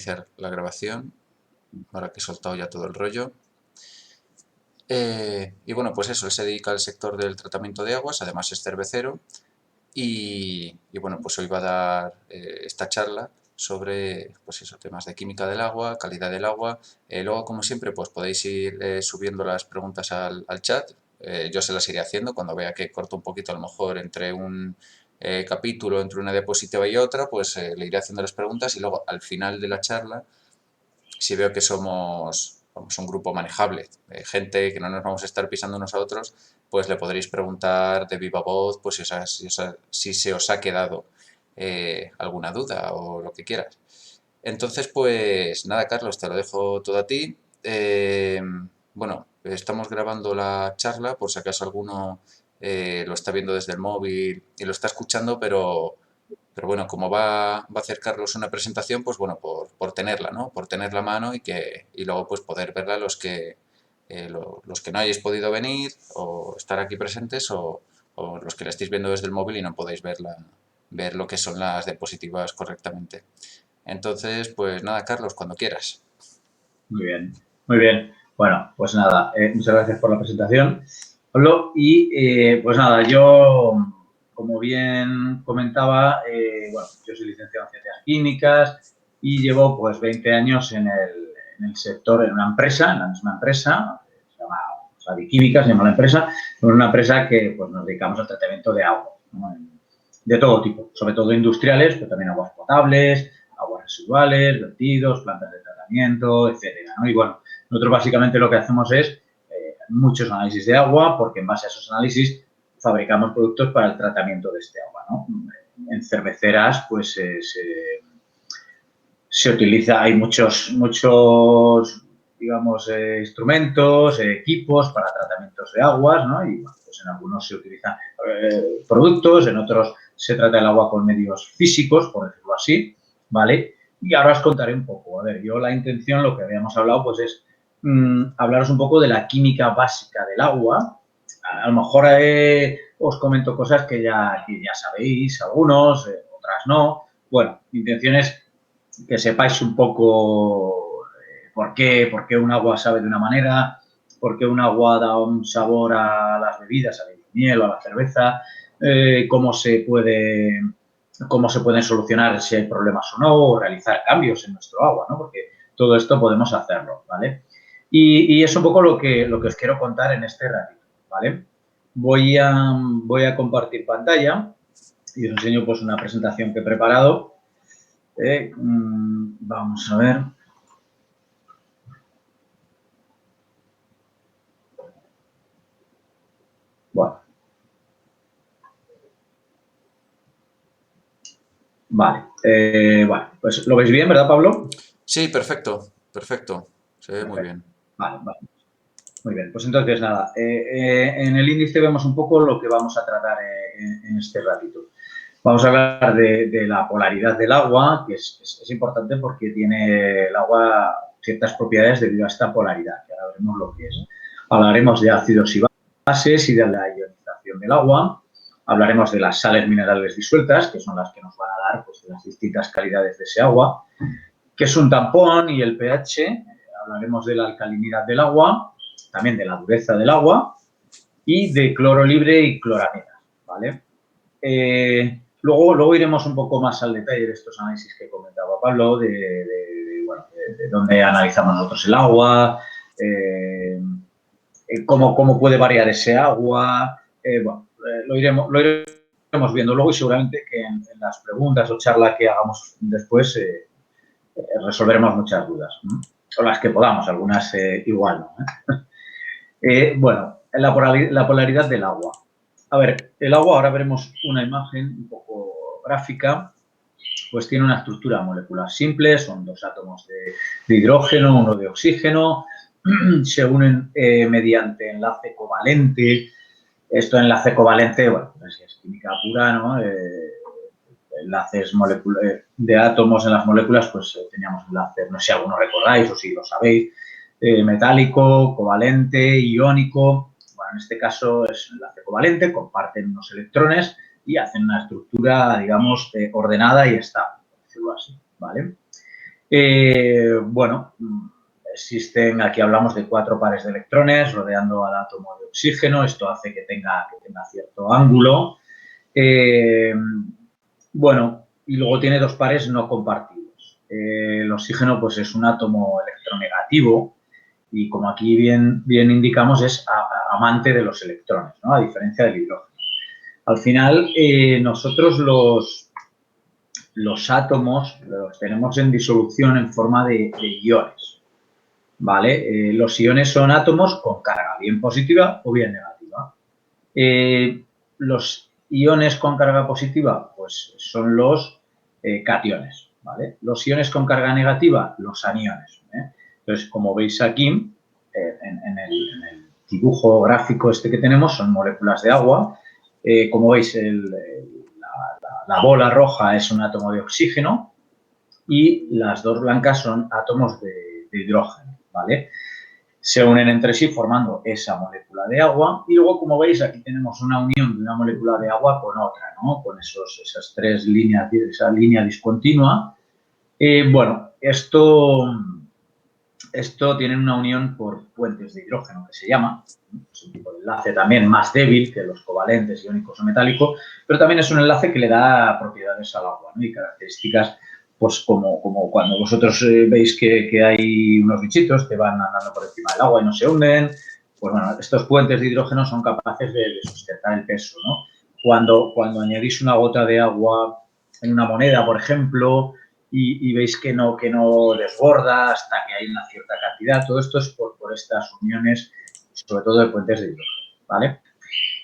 Iniciar la grabación, ahora que he soltado ya todo el rollo. Y bueno, pues eso, él se dedica al sector del tratamiento de aguas, además es cervecero y bueno, pues hoy va a dar esta charla sobre, pues eso, temas de química del agua, calidad del agua. Luego, como siempre, pues podéis ir subiendo las preguntas al chat. Yo se las iré haciendo cuando vea que corto un poquito, a lo mejor entre un capítulo, entre una diapositiva y otra, pues le iré haciendo las preguntas y luego al final de la charla, si veo que somos un grupo manejable, gente que no nos vamos a estar pisando unos a otros, pues le podréis preguntar de viva voz, pues si se os ha quedado alguna duda o lo que quieras. Entonces, pues nada, Carlos, te lo dejo todo a ti. Bueno, estamos grabando la charla, por si acaso alguno lo está viendo desde el móvil y lo está escuchando, pero bueno, como va a hacer Carlos una presentación, pues bueno, por tenerla, ¿no? Por tener la mano y luego pues poder verla los que no hayáis podido venir o estar aquí presentes o los que la estéis viendo desde el móvil y no podéis ver lo que son las diapositivas correctamente. Entonces, pues nada, Carlos, cuando quieras. Muy bien, muy bien. Bueno, pues nada, muchas gracias por la presentación, Pablo. Y pues nada, yo, como bien comentaba, bueno, yo soy licenciado en Ciencias Químicas y llevo pues 20 años en el sector, en una empresa, en la misma empresa, se llama Químicas, se llama la empresa, en una empresa que pues nos dedicamos al tratamiento de agua, ¿no? De todo tipo, sobre todo industriales, pero también aguas potables, aguas residuales, vertidos, plantas de tratamiento, etcétera, ¿no? Y bueno, nosotros básicamente lo que hacemos es muchos análisis de agua, porque en base a esos análisis fabricamos productos para el tratamiento de este agua, ¿no? En cerveceras, pues se utiliza, hay muchos digamos, instrumentos, equipos para tratamientos de aguas, ¿no? Y bueno, pues en algunos se utilizan productos, en otros se trata el agua con medios físicos, por decirlo así, ¿vale? Y ahora os contaré un poco. A ver, yo la intención, lo que habíamos hablado, pues es hablaros un poco de la química básica del agua. A lo mejor os comento cosas que ya sabéis, algunos, otras no. Bueno, mi intención es que sepáis un poco por qué un agua sabe de una manera, por qué un agua da un sabor a las bebidas, a la miel o a la cerveza, cómo se pueden solucionar si hay problemas o no, o realizar cambios en nuestro agua, ¿no? Porque todo esto podemos hacerlo, ¿vale? Y es un poco lo que os quiero contar en este ratito, ¿vale? Voy a compartir pantalla y os enseño pues una presentación que he preparado. Vamos a ver. Bueno. Vale. Bueno, pues lo veis bien, ¿verdad, Pablo? Sí, perfecto, perfecto. Se ve muy Perfecto. bien. Vale, vale. Muy bien, pues entonces nada, en el índice vemos un poco lo que vamos a tratar en este ratito. Vamos a hablar de la polaridad del agua, que es importante porque tiene el agua ciertas propiedades debido a esta polaridad, que ahora veremos lo que es. Hablaremos de ácidos y bases y de la ionización del agua. Hablaremos de las sales minerales disueltas, que son las que nos van a dar pues, las distintas calidades de ese agua, que es un tampón y el pH. Hablaremos de la alcalinidad del agua, también de la dureza del agua y de cloro libre y cloramina, ¿vale? Luego iremos un poco más al detalle de estos análisis que comentaba Pablo, de dónde analizamos nosotros el agua, cómo puede variar ese agua. Lo iremos viendo luego y seguramente que en las preguntas o charla que hagamos después resolveremos muchas dudas, ¿no? O las que podamos, algunas igual no. Bueno, la polaridad del agua. A ver, el agua, ahora veremos una imagen un poco gráfica, pues tiene una estructura molecular simple, son dos átomos de hidrógeno, uno de oxígeno, se unen mediante enlace covalente. Esto enlace covalente, bueno, pues es química pura, ¿no? Enlaces de átomos en las moléculas, pues teníamos enlaces, no sé si algunos recordáis o si lo sabéis, metálico, covalente, iónico. Bueno, en este caso es enlace covalente, comparten unos electrones y hacen una estructura, digamos, ordenada y estable, por decirlo así, ¿vale? Bueno, existen, aquí hablamos de 4 pares de electrones rodeando al átomo de oxígeno. Esto hace que tenga cierto ángulo. Bueno, y luego tiene 2 pares no compartidos. El oxígeno, pues, es un átomo electronegativo y, como aquí bien indicamos, es amante de los electrones, ¿no? A diferencia del hidrógeno. Al final, nosotros los átomos los tenemos en disolución en forma de iones, ¿vale? Los iones son átomos con carga bien positiva o bien negativa. Los iones con carga positiva, pues, son los cationes, ¿vale? Los iones con carga negativa, los aniones, ¿eh? Entonces, como veis aquí, en el dibujo gráfico este que tenemos, son moléculas de agua. Como veis, la bola roja es un átomo de oxígeno y las 2 blancas son átomos de hidrógeno, ¿vale? Se unen entre sí formando esa molécula de agua y luego, como veis, aquí tenemos una unión de una molécula de agua con otra, ¿no? Con esas 3 líneas, esa línea discontinua. Bueno, esto tiene una unión por puentes de hidrógeno, que se llama. Es un tipo de enlace también más débil que los covalentes, iónicos o metálicos, pero también es un enlace que le da propiedades al agua, ¿no? Y características, pues, como cuando vosotros veis que hay unos bichitos que van andando por encima del agua y no se hunden. Pues bueno, estos puentes de hidrógeno son capaces de sustentar el peso, ¿no? Cuando añadís una gota de agua en una moneda, por ejemplo, y veis que no desborda hasta que hay una cierta cantidad, todo esto es por estas uniones, sobre todo de puentes de hidrógeno, ¿vale?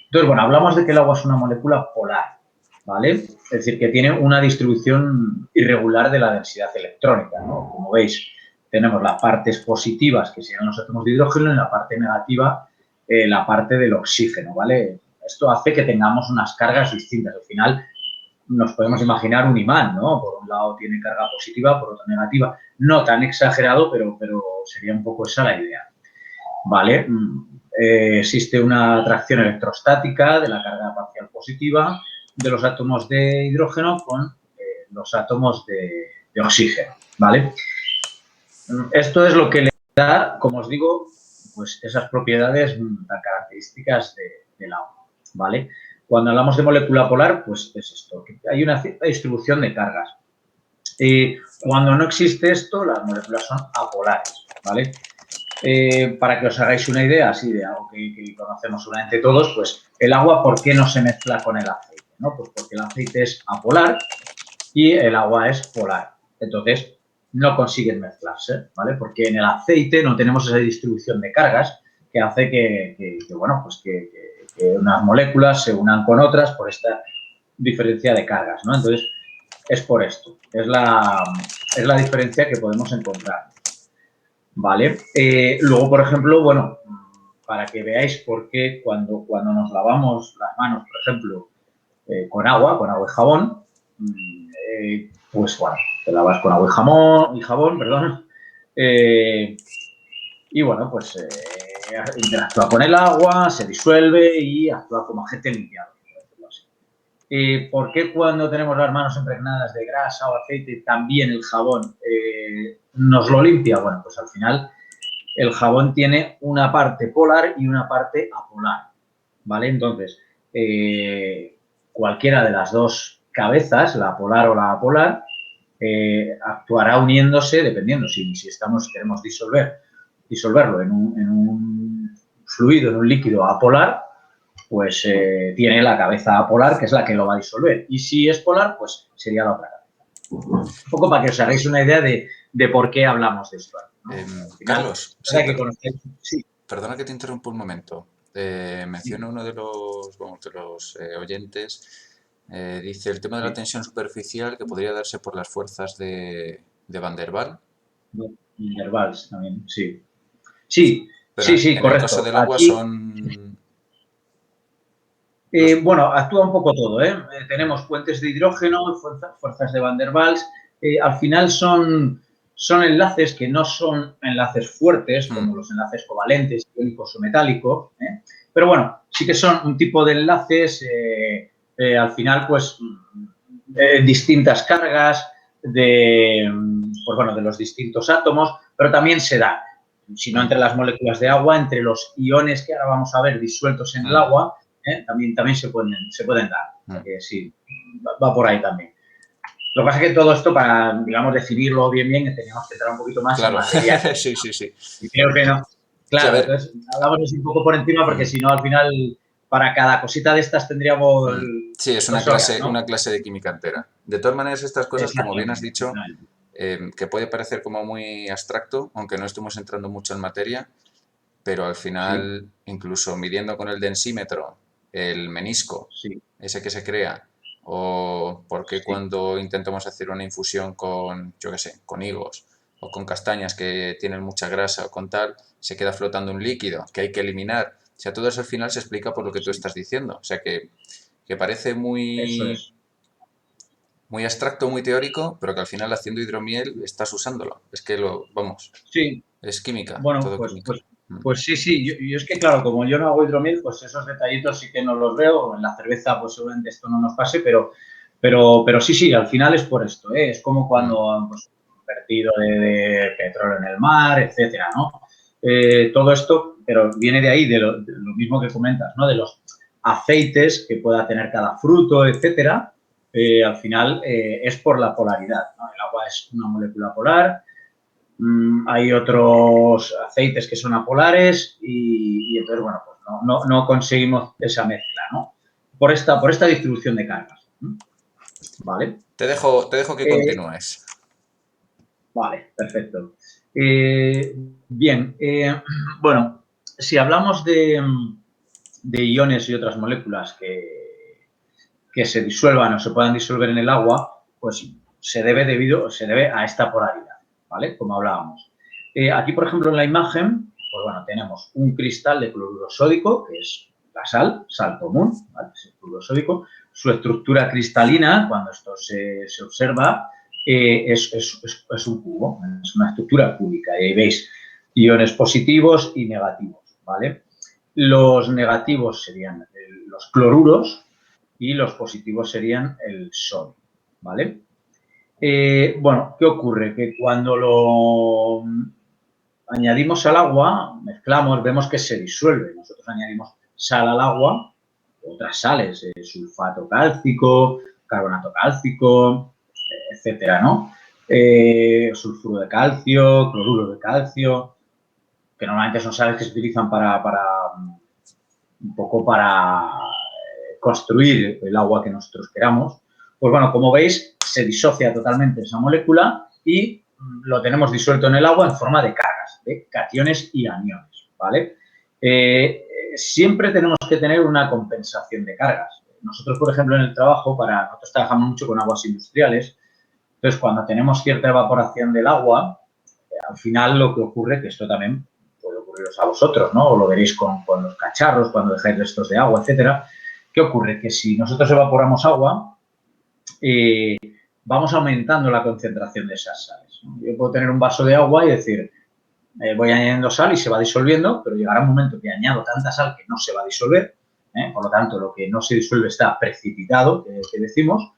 Entonces, bueno, hablamos de que el agua es una molécula polar, ¿vale? Es decir, que tiene una distribución irregular de la densidad electrónica, ¿no? Como veis, tenemos las partes positivas, que serían los átomos de hidrógeno, y la parte negativa, la parte del oxígeno, ¿vale? Esto hace que tengamos unas cargas distintas. Al final, nos podemos imaginar un imán, ¿no? Por un lado tiene carga positiva, por otro negativa. No tan exagerado, pero sería un poco esa la idea, ¿vale? Existe una atracción electrostática de la carga parcial positiva de los átomos de hidrógeno con los átomos de oxígeno, ¿vale? Esto es lo que le da, como os digo, pues esas propiedades tan características del agua, ¿vale? Cuando hablamos de molécula polar, pues es esto, que hay una cierta distribución de cargas. Cuando no existe esto, las moléculas son apolares, ¿vale? Para que os hagáis una idea así de algo que conocemos seguramente todos, pues el agua, ¿por qué no se mezcla con el aceite? ¿No? Pues porque el aceite es apolar y el agua es polar. Entonces, no consiguen mezclarse, ¿vale? Porque en el aceite no tenemos esa distribución de cargas que hace que unas moléculas se unan con otras por esta diferencia de cargas, ¿no? Entonces, es por esto. Es la diferencia que podemos encontrar, ¿vale? Luego, por ejemplo, bueno, para que veáis por qué cuando nos lavamos las manos, por ejemplo, con agua y jabón, pues bueno, te lavas con agua y jabón, perdón, y bueno, pues interactúa con el agua, se disuelve y actúa como agente limpiador, por decirlo así. ¿Por qué cuando tenemos las manos impregnadas de grasa o aceite también el jabón nos lo limpia? Bueno, pues al final el jabón tiene una parte polar y una parte apolar, ¿vale? Entonces, cualquiera de las dos cabezas, la polar o la apolar, actuará uniéndose dependiendo si queremos disolverlo en un fluido, en un líquido apolar, pues tiene la cabeza apolar, que es la que lo va a disolver. Y si es polar, pues sería la otra cabeza. Un poco para que os hagáis una idea de por qué hablamos de esto, ¿no? Carlos, sí, perdona que te interrumpa un momento. Menciona uno de los oyentes, dice el tema de la tensión superficial que podría darse por las fuerzas de Van der Waals. Van der Waals también, sí. Sí, pero sí, en correcto. el caso del agua aquí, son... bueno, actúa un poco todo, ¿eh? Tenemos puentes de hidrógeno, fuerzas de Van der Waals. Al final son enlaces que no son enlaces fuertes, como los enlaces covalentes, iónicos o metálicos, ¿eh? Pero bueno, sí que son un tipo de enlaces, al final, pues, distintas cargas, pues bueno, de los distintos átomos, pero también se da, si no entre las moléculas de agua, entre los iones que ahora vamos a ver disueltos en el agua, también se pueden dar. O sea que sí, va por ahí también. Lo que pasa es que todo esto, para, digamos, definirlo bien, teníamos que entrar un poquito más en materia. Sí. Y creo que no. Claro, Sí, entonces hablamos así un poco por encima porque si no, al final, para cada cosita de estas tendríamos sí, es 2 horas, ¿no? una clase de química entera. De todas maneras, estas cosas, como bien has Exactamente. dicho, que puede parecer como muy abstracto, aunque no estemos entrando mucho en materia, pero al final, incluso midiendo con el densímetro el menisco, Sí, ese que se crea, o porque sí. cuando intentamos hacer una infusión con, yo qué sé, con higos o con castañas que tienen mucha grasa o con tal, se queda flotando un líquido que hay que eliminar. O sea, todo eso al final se explica por lo que tú Sí, estás diciendo. O sea, que parece eso muy, es. muy abstracto, muy teórico, pero que al final haciendo hidromiel estás usándolo. Es que vamos, Sí, es química, bueno, todo pues, química. pues, pues sí, sí. Yo es que, claro, como yo no hago hidromiel, pues esos detallitos sí que no los veo. En la cerveza, pues seguramente esto no nos pase, pero sí, sí, al final es por esto, ¿eh? Es como cuando pues, un vertido de petróleo en el mar, etcétera, ¿no? Todo esto, pero viene de ahí, de lo mismo que comentas, ¿no? De los aceites que pueda tener cada fruto, etcétera. Al final es por la polaridad, ¿no? El agua es una molécula polar. Hay otros aceites que son apolares y entonces, bueno, pues no conseguimos esa mezcla, ¿no? Por esta distribución de cargas. ¿Vale? Te dejo que Eh, continúes. vale, perfecto. Bien, bueno, si hablamos de iones y otras moléculas que se disuelvan o se puedan disolver en el agua, pues se debe a esta polaridad, ¿vale? Como hablábamos. Aquí, por ejemplo, en la imagen, pues bueno, tenemos un cristal de cloruro sódico, que es la sal común, ¿vale? Es el cloruro sódico. Su estructura cristalina, cuando esto se observa, es un cubo, es una estructura cúbica. Y ahí veis iones positivos y negativos, ¿vale? Los negativos serían los cloruros y los positivos serían el sodio, ¿vale? Bueno, ¿qué ocurre? Que cuando lo añadimos al agua, mezclamos, vemos que se disuelve. Nosotros añadimos sal al agua, otras sales, sulfato cálcico, carbonato cálcico, etcétera, ¿no? Sulfuro de calcio, cloruro de calcio, que normalmente son sales que se utilizan para un poco para construir el agua que nosotros queramos. Pues bueno, como veis, se disocia totalmente esa molécula y lo tenemos disuelto en el agua en forma de cargas, de cationes y aniones, ¿vale? Siempre tenemos que tener una compensación de cargas. Nosotros, por ejemplo, en el trabajo, nosotros trabajamos mucho con aguas industriales, entonces cuando tenemos cierta evaporación del agua, al final lo que ocurre, que esto también puede ocurriros a vosotros, ¿no? O lo veréis con los cacharros, cuando dejáis restos de agua, etcétera. ¿Qué ocurre? Que si nosotros evaporamos agua, vamos aumentando la concentración de esas sales, ¿no? Yo puedo tener un vaso de agua y decir, voy añadiendo sal y se va disolviendo, pero llegará un momento que añado tanta sal que no se va a disolver, por lo tanto, lo que no se disuelve está precipitado, que decimos,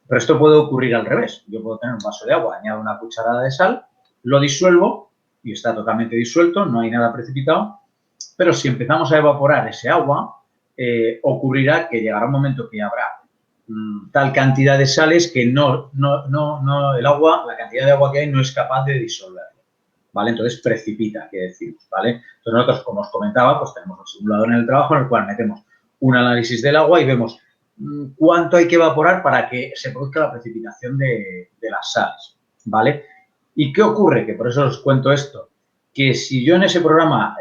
pero esto puede ocurrir al revés. Yo puedo tener un vaso de agua, añado una cucharada de sal, lo disuelvo y está totalmente disuelto, no hay nada precipitado, pero si empezamos a evaporar ese agua, ocurrirá que llegará un momento que habrá tal cantidad de sales que el agua, la cantidad de agua que hay no es capaz de disolverlo, ¿vale? Entonces precipita, que decimos, ¿vale? Entonces nosotros, como os comentaba, pues tenemos un simulador en el trabajo en el cual metemos un análisis del agua y vemos cuánto hay que evaporar para que se produzca la precipitación de las sales, ¿vale? ¿Y qué ocurre? Que por eso os cuento esto, que si yo en ese programa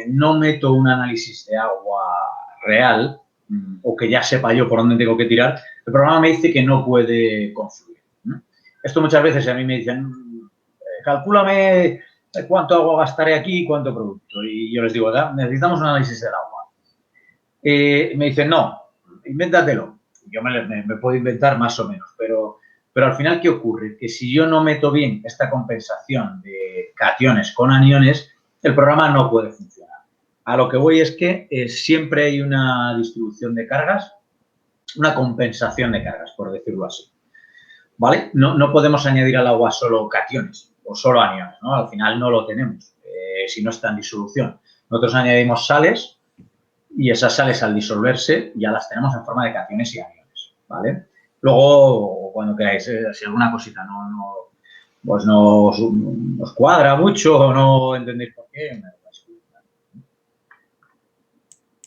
no meto un análisis de agua real, o que ya sepa yo por dónde tengo que tirar, el programa me dice que no puede confluir, ¿no? Esto muchas veces a mí me dicen, calcúlame cuánto agua gastaré aquí y cuánto producto. Y yo les digo, necesitamos un análisis del agua. Me dicen, no, invéntatelo. Yo me puedo inventar más o menos, pero al final, ¿qué ocurre? Que si yo no meto bien esta compensación de cationes con aniones, el programa no puede funcionar. A lo que voy es que siempre hay una distribución de cargas, una compensación de cargas, por decirlo así. ¿vale? No podemos añadir al agua solo cationes o solo aniones, ¿no? Al final no lo tenemos, si no está en disolución. Nosotros añadimos sales y esas sales al disolverse ya las tenemos en forma de cationes y aniones, ¿vale? Luego, cuando queráis, si alguna cosita pues no os cuadra mucho o no entendéis por qué, me lo vais a comentar.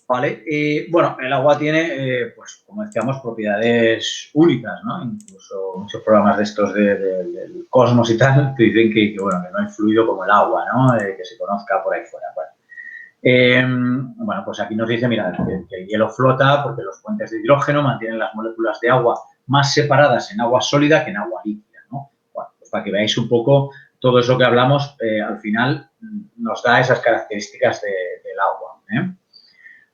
Vale, bueno, el agua tiene, pues como decíamos, propiedades únicas, ¿no? Incluso muchos programas de estos del cosmos y tal te dicen bueno, que no hay fluido como el agua, ¿no? Que se conozca por ahí fuera. Bueno, pues aquí nos dice, mira, que el hielo flota porque los puentes de hidrógeno mantienen las moléculas de agua más separadas en agua sólida que en agua líquida, ¿no? Bueno, pues para que veáis un poco todo eso que hablamos, al final nos da esas características del agua, ¿eh?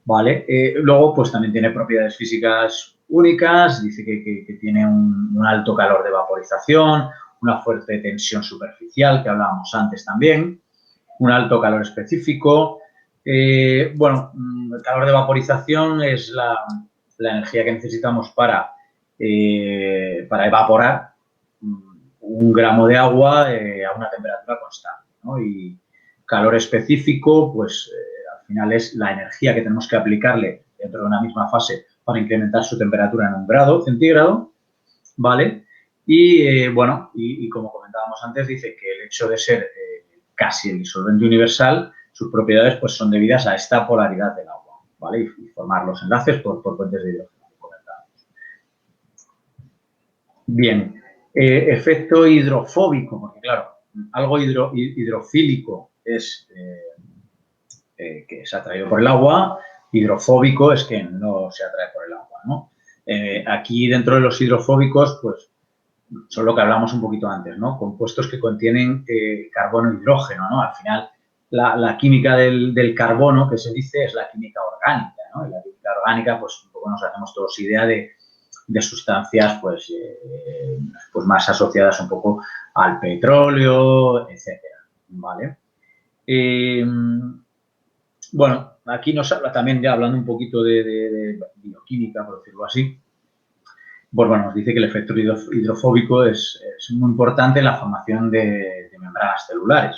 Vale, luego pues también tiene propiedades físicas únicas, dice que tiene un alto calor de vaporización, una fuerte tensión superficial, que hablábamos antes también, un alto calor específico. Bueno, el calor de vaporización es la energía que necesitamos para evaporar un gramo de agua a una temperatura constante, ¿no? Y calor específico, pues al final es la energía que tenemos que aplicarle dentro de una misma fase para incrementar su temperatura en 1 grado centígrado, ¿vale? Y bueno, y como comentábamos antes, dice que el hecho de ser casi el disolvente universal, sus propiedades pues son debidas a esta polaridad del agua, ¿vale? Y formar los enlaces por puentes de hidrógeno. Bien, efecto hidrofóbico, porque claro, algo hidrofílico es que es atraído por el agua, hidrofóbico es que no se atrae por el agua, ¿no? Aquí dentro de los hidrofóbicos, pues son lo que hablamos un poquito antes, ¿no? Compuestos que contienen carbono e hidrógeno, ¿no? Al final, la química del carbono, que se dice, es la química orgánica, ¿no? Y la química orgánica, pues un poco nos hacemos todos idea de sustancias, pues más asociadas un poco al petróleo, etcétera, ¿vale? Bueno, aquí nos habla también, ya hablando un poquito de bioquímica, por decirlo así, pues bueno, nos dice que el efecto hidrofóbico es muy importante en la formación de membranas celulares,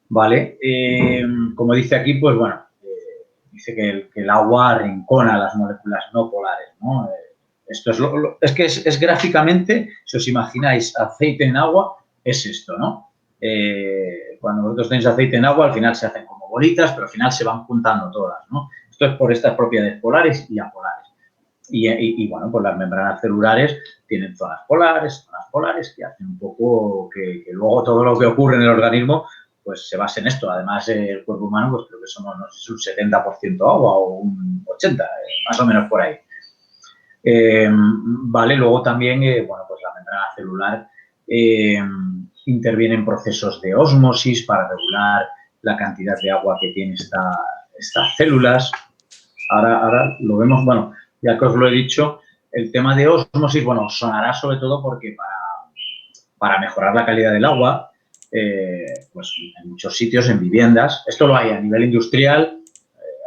¿vale? Como dice aquí, pues bueno, dice que el agua arrincona las moléculas no polares, ¿no? Esto es que es gráficamente, si os imagináis aceite en agua, es esto, ¿no? Cuando vosotros tenéis aceite en agua, al final se hacen como bolitas, pero al final se van juntando todas, ¿no? Esto es por estas propiedades polares y apolares. Y bueno, pues las membranas celulares tienen zonas polares, que hacen un poco que luego todo lo que ocurre en el organismo pues se basa en esto. Además, el cuerpo humano, pues creo que somos, no sé si un 70% agua o un 80%, más o menos por ahí. Vale, luego también, bueno, pues la membrana celular interviene en procesos de ósmosis para regular la cantidad de agua que tienen estas células. Ahora lo vemos, bueno, ya que os lo he dicho, el tema de ósmosis, bueno, sonará sobre todo porque para mejorar la calidad del agua, pues en muchos sitios, en viviendas, esto lo hay a nivel industrial,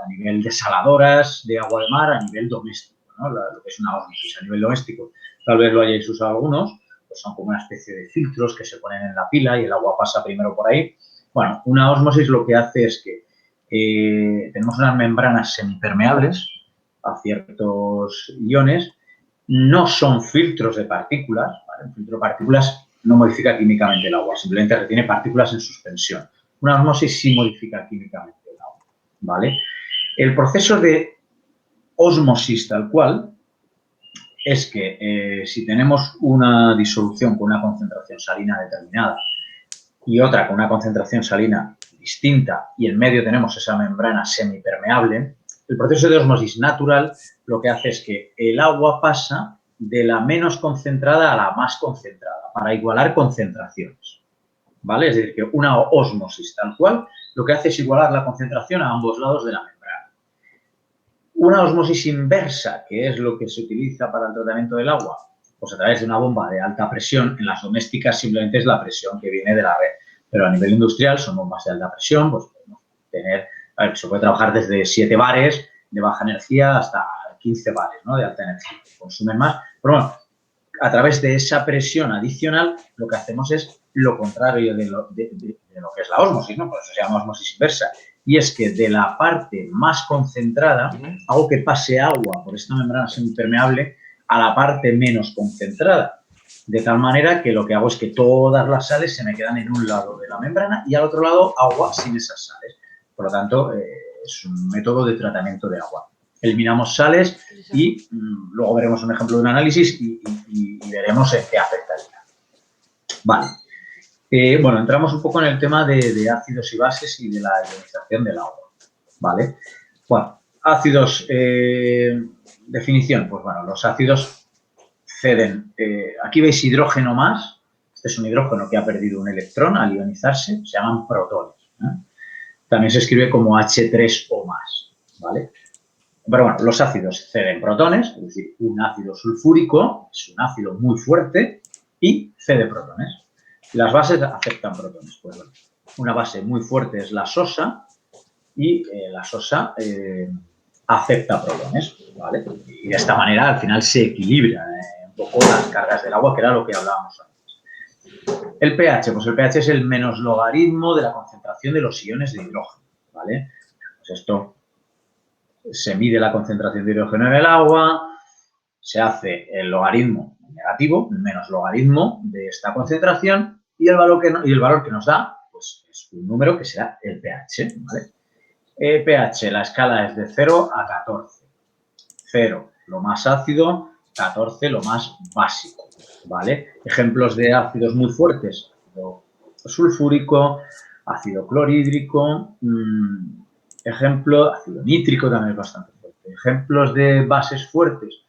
a nivel desaladoras de agua de mar, a nivel doméstico, ¿no? Lo que es una ósmosis a nivel doméstico. Tal vez lo hayáis usado algunos, pues son como una especie de filtros que se ponen en la pila y el agua pasa primero por ahí. Bueno, una ósmosis lo que hace es que tenemos unas membranas semipermeables a ciertos iones, no son filtros de partículas, ¿vale? Un filtro de partículas no modifica químicamente el agua, simplemente retiene partículas en suspensión. Una ósmosis sí modifica químicamente el agua, ¿vale? El proceso de ósmosis tal cual es que si tenemos una disolución con una concentración salina determinada y otra con una concentración salina distinta y en medio tenemos esa membrana semipermeable, el proceso de ósmosis natural lo que hace es que el agua pasa de la menos concentrada a la más concentrada para igualar concentraciones, ¿vale? Es decir, que una ósmosis tal cual lo que hace es igualar la concentración a ambos lados de la membrana. Una ósmosis inversa, que es lo que se utiliza para el tratamiento del agua, pues a través de una bomba de alta presión, en las domésticas simplemente es la presión que viene de la red, pero a nivel industrial son bombas de alta presión, pues podemos tener, a ver, se puede trabajar desde 7 bares de baja energía hasta 15 bares, ¿no? De alta energía, que consumen más, pero bueno, a través de esa presión adicional, lo que hacemos es lo contrario de lo que es la ósmosis, ¿no? Por eso se llama ósmosis inversa. Y es que de la parte más concentrada hago que pase agua por esta membrana semipermeable a la parte menos concentrada. De tal manera que lo que hago es que todas las sales se me quedan en un lado de la membrana y al otro lado agua sin esas sales. Por lo tanto, es un método de tratamiento de agua. Eliminamos sales y luego veremos un ejemplo de un análisis y veremos en qué afectaría. Vale. Bueno, entramos un poco en el tema de ácidos y bases y de la ionización del agua. ¿Vale? Bueno, ácidos, definición. Pues bueno, los ácidos ceden. Aquí veis hidrógeno más. Este es un hidrógeno que ha perdido un electrón al ionizarse. Se llaman protones. También se escribe como H3O más. ¿Vale? Pero bueno, los ácidos ceden protones, es decir, un ácido sulfúrico es un ácido muy fuerte y cede protones. Las bases aceptan protones. Pues bueno, una base muy fuerte es la sosa y la sosa acepta protones, ¿vale? Y de esta manera al final se equilibran un poco las cargas del agua, que era lo que hablábamos antes. El pH, pues el pH es el menos logaritmo de la concentración de los iones de hidrógeno, ¿vale? Pues esto se mide la concentración de hidrógeno en el agua, se hace el logaritmo negativo, el menos logaritmo de esta concentración y el valor que nos da pues, es un número que será el pH. ¿Vale? pH, la escala es de 0 a 14. 0, lo más ácido, 14, lo más básico. ¿Vale? Ejemplos de ácidos muy fuertes, ácido sulfúrico, ácido clorhídrico, ácido nítrico también es bastante fuerte. Ejemplos de bases fuertes,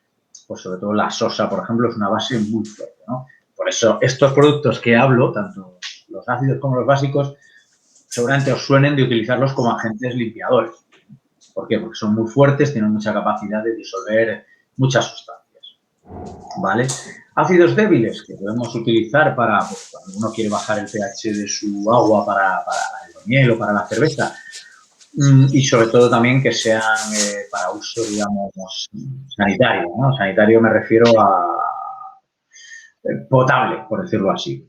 pues sobre todo la sosa, por ejemplo, es una base muy fuerte, ¿no? Por eso estos productos que hablo, tanto los ácidos como los básicos, seguramente os suenen de utilizarlos como agentes limpiadores. ¿Por qué? Porque son muy fuertes, tienen mucha capacidad de disolver muchas sustancias. ¿Vale? Ácidos débiles que podemos utilizar para, pues, cuando uno quiere bajar el pH de su agua para el miel o para la cerveza, y sobre todo también que sean para uso, digamos, sanitario, ¿no? Sanitario me refiero a potable, por decirlo así.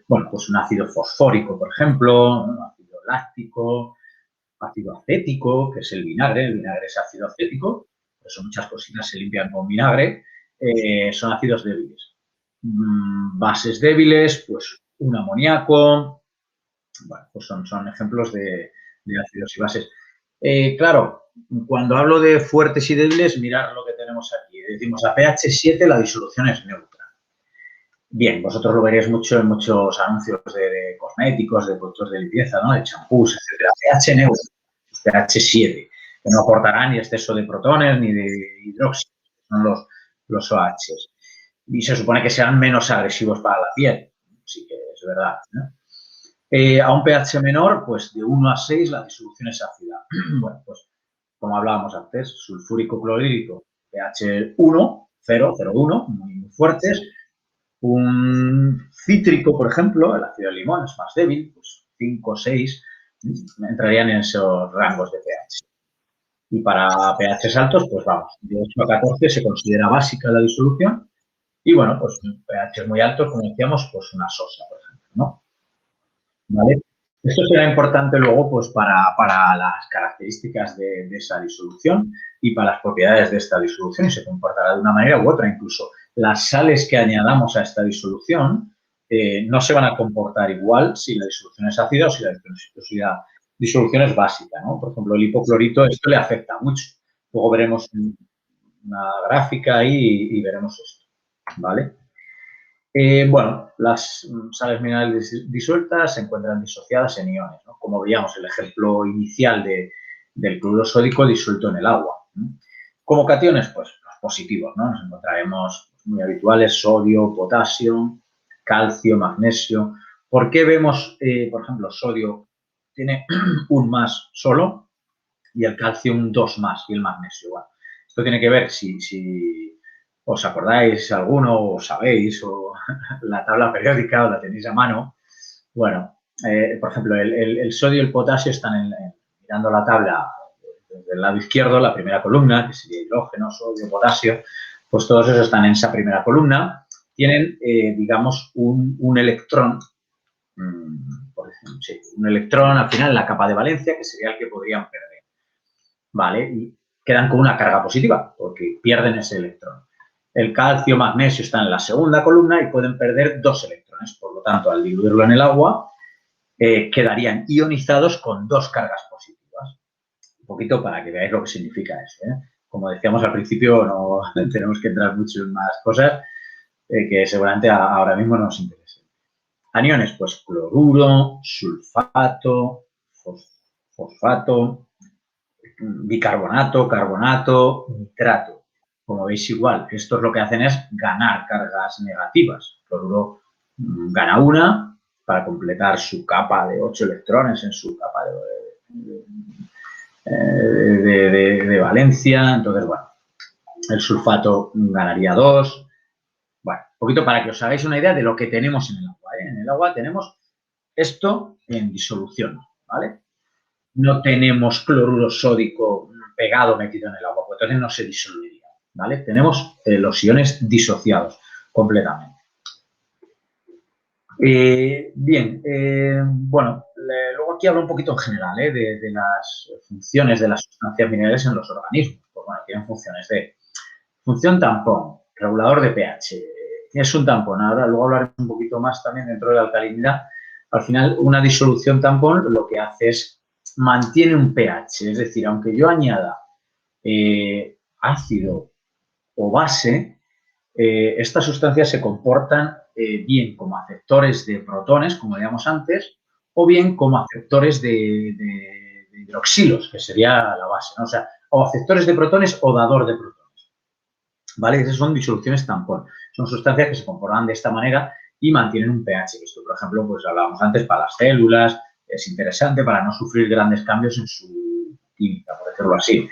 Bueno, pues un ácido fosfórico, por ejemplo, un ácido láctico, ácido acético, que es el vinagre es ácido acético, por eso muchas cositas se limpian con vinagre, son ácidos débiles. Bases débiles, pues un amoníaco, bueno, pues son ejemplos de ácidos y bases. Claro, cuando hablo de fuertes y débiles, mirad lo que tenemos aquí. Decimos a pH 7 la disolución es neutra. Bien, vosotros lo veréis mucho en muchos anuncios de cosméticos, de productos de limpieza, ¿no? De champús, etcétera. pH neutro, pH 7, que no aportará ni exceso de protones ni de hidróxido, son los OHs. Y se supone que sean menos agresivos para la piel, sí que es verdad, ¿no? A un pH menor, pues de 1 a 6 la disolución es ácida. Bueno, pues como hablábamos antes, sulfúrico clorhídrico, pH 1, 0, 0,1, muy fuertes. Un cítrico, por ejemplo, el ácido de limón es más débil, pues 5, 6, entrarían en esos rangos de pH. Y para pHs altos, pues vamos, de 8 a 14 se considera básica la disolución. Y bueno, pues pHs muy altos, como decíamos, pues una sosa, por ejemplo, ¿no? ¿Vale? Esto será importante luego pues, para las características de esa disolución y para las propiedades de esta disolución y se comportará de una manera u otra. Incluso las sales que añadamos a esta disolución no se van a comportar igual si la disolución es ácida o si la disolución es básica, ¿no? Por ejemplo, el hipoclorito, esto le afecta mucho. Luego veremos una gráfica ahí y veremos esto, ¿vale? Bueno, las sales minerales disueltas se encuentran disociadas en iones, ¿no? Como veíamos el ejemplo inicial del cloruro sódico disuelto en el agua, ¿no? Como cationes, pues los positivos, ¿no? Nos encontraremos muy habituales sodio, potasio, calcio, magnesio. ¿Por qué vemos, por ejemplo, sodio tiene un más solo y el calcio un 2 más y el magnesio? Bueno, esto tiene que ver si os acordáis alguno o sabéis o la tabla periódica o la tenéis a mano. Bueno, por ejemplo, el sodio y el potasio están mirando la tabla desde el lado izquierdo, la primera columna, que sería hidrógeno, sodio, potasio. Pues todos esos están en esa primera columna. Tienen, digamos, un electrón, por ejemplo, sí, un electrón al final en la capa de valencia, que sería el que podrían perder, ¿vale? Y quedan con una carga positiva, porque pierden ese electrón. El calcio, magnesio están en la segunda columna y pueden perder 2 electrones. Por lo tanto, al diluirlo en el agua, quedarían ionizados con 2 cargas positivas. Un poquito para que veáis lo que significa eso, ¿eh? Como decíamos al principio, no tenemos que entrar mucho en más cosas que seguramente ahora mismo no nos interesen. Aniones, pues cloruro, sulfato, fosfato, bicarbonato, carbonato, nitrato. Como veis igual, estos lo que hacen es ganar cargas negativas. El cloruro gana una para completar su capa de 8 electrones en su capa de valencia. Entonces, bueno, el sulfato ganaría 2. Bueno, un poquito para que os hagáis una idea de lo que tenemos en el agua, ¿eh? En el agua tenemos esto en disolución, ¿vale? No tenemos cloruro sódico pegado, metido en el agua, pues entonces no se disolvería, ¿vale? Tenemos los iones disociados completamente. Bien, bueno, luego aquí hablo un poquito en general de las funciones de las sustancias minerales en los organismos. Pues bueno, tienen funciones de función tampón, regulador de pH. Es un tampón. Ahora luego hablaremos un poquito más también dentro de la alcalinidad. Al final, una disolución tampón lo que hace es mantiene un pH. Es decir, aunque yo añada ácido o base, estas sustancias se comportan bien como aceptores de protones, como veíamos antes, o bien como aceptores de hidroxilos, que sería la base, ¿no? O sea, o aceptores de protones o dador de protones. ¿Vale? Esas son disoluciones tampón. Son sustancias que se comportan de esta manera y mantienen un pH. Esto, por ejemplo, pues hablábamos antes para las células, es interesante para no sufrir grandes cambios en su química, por decirlo así.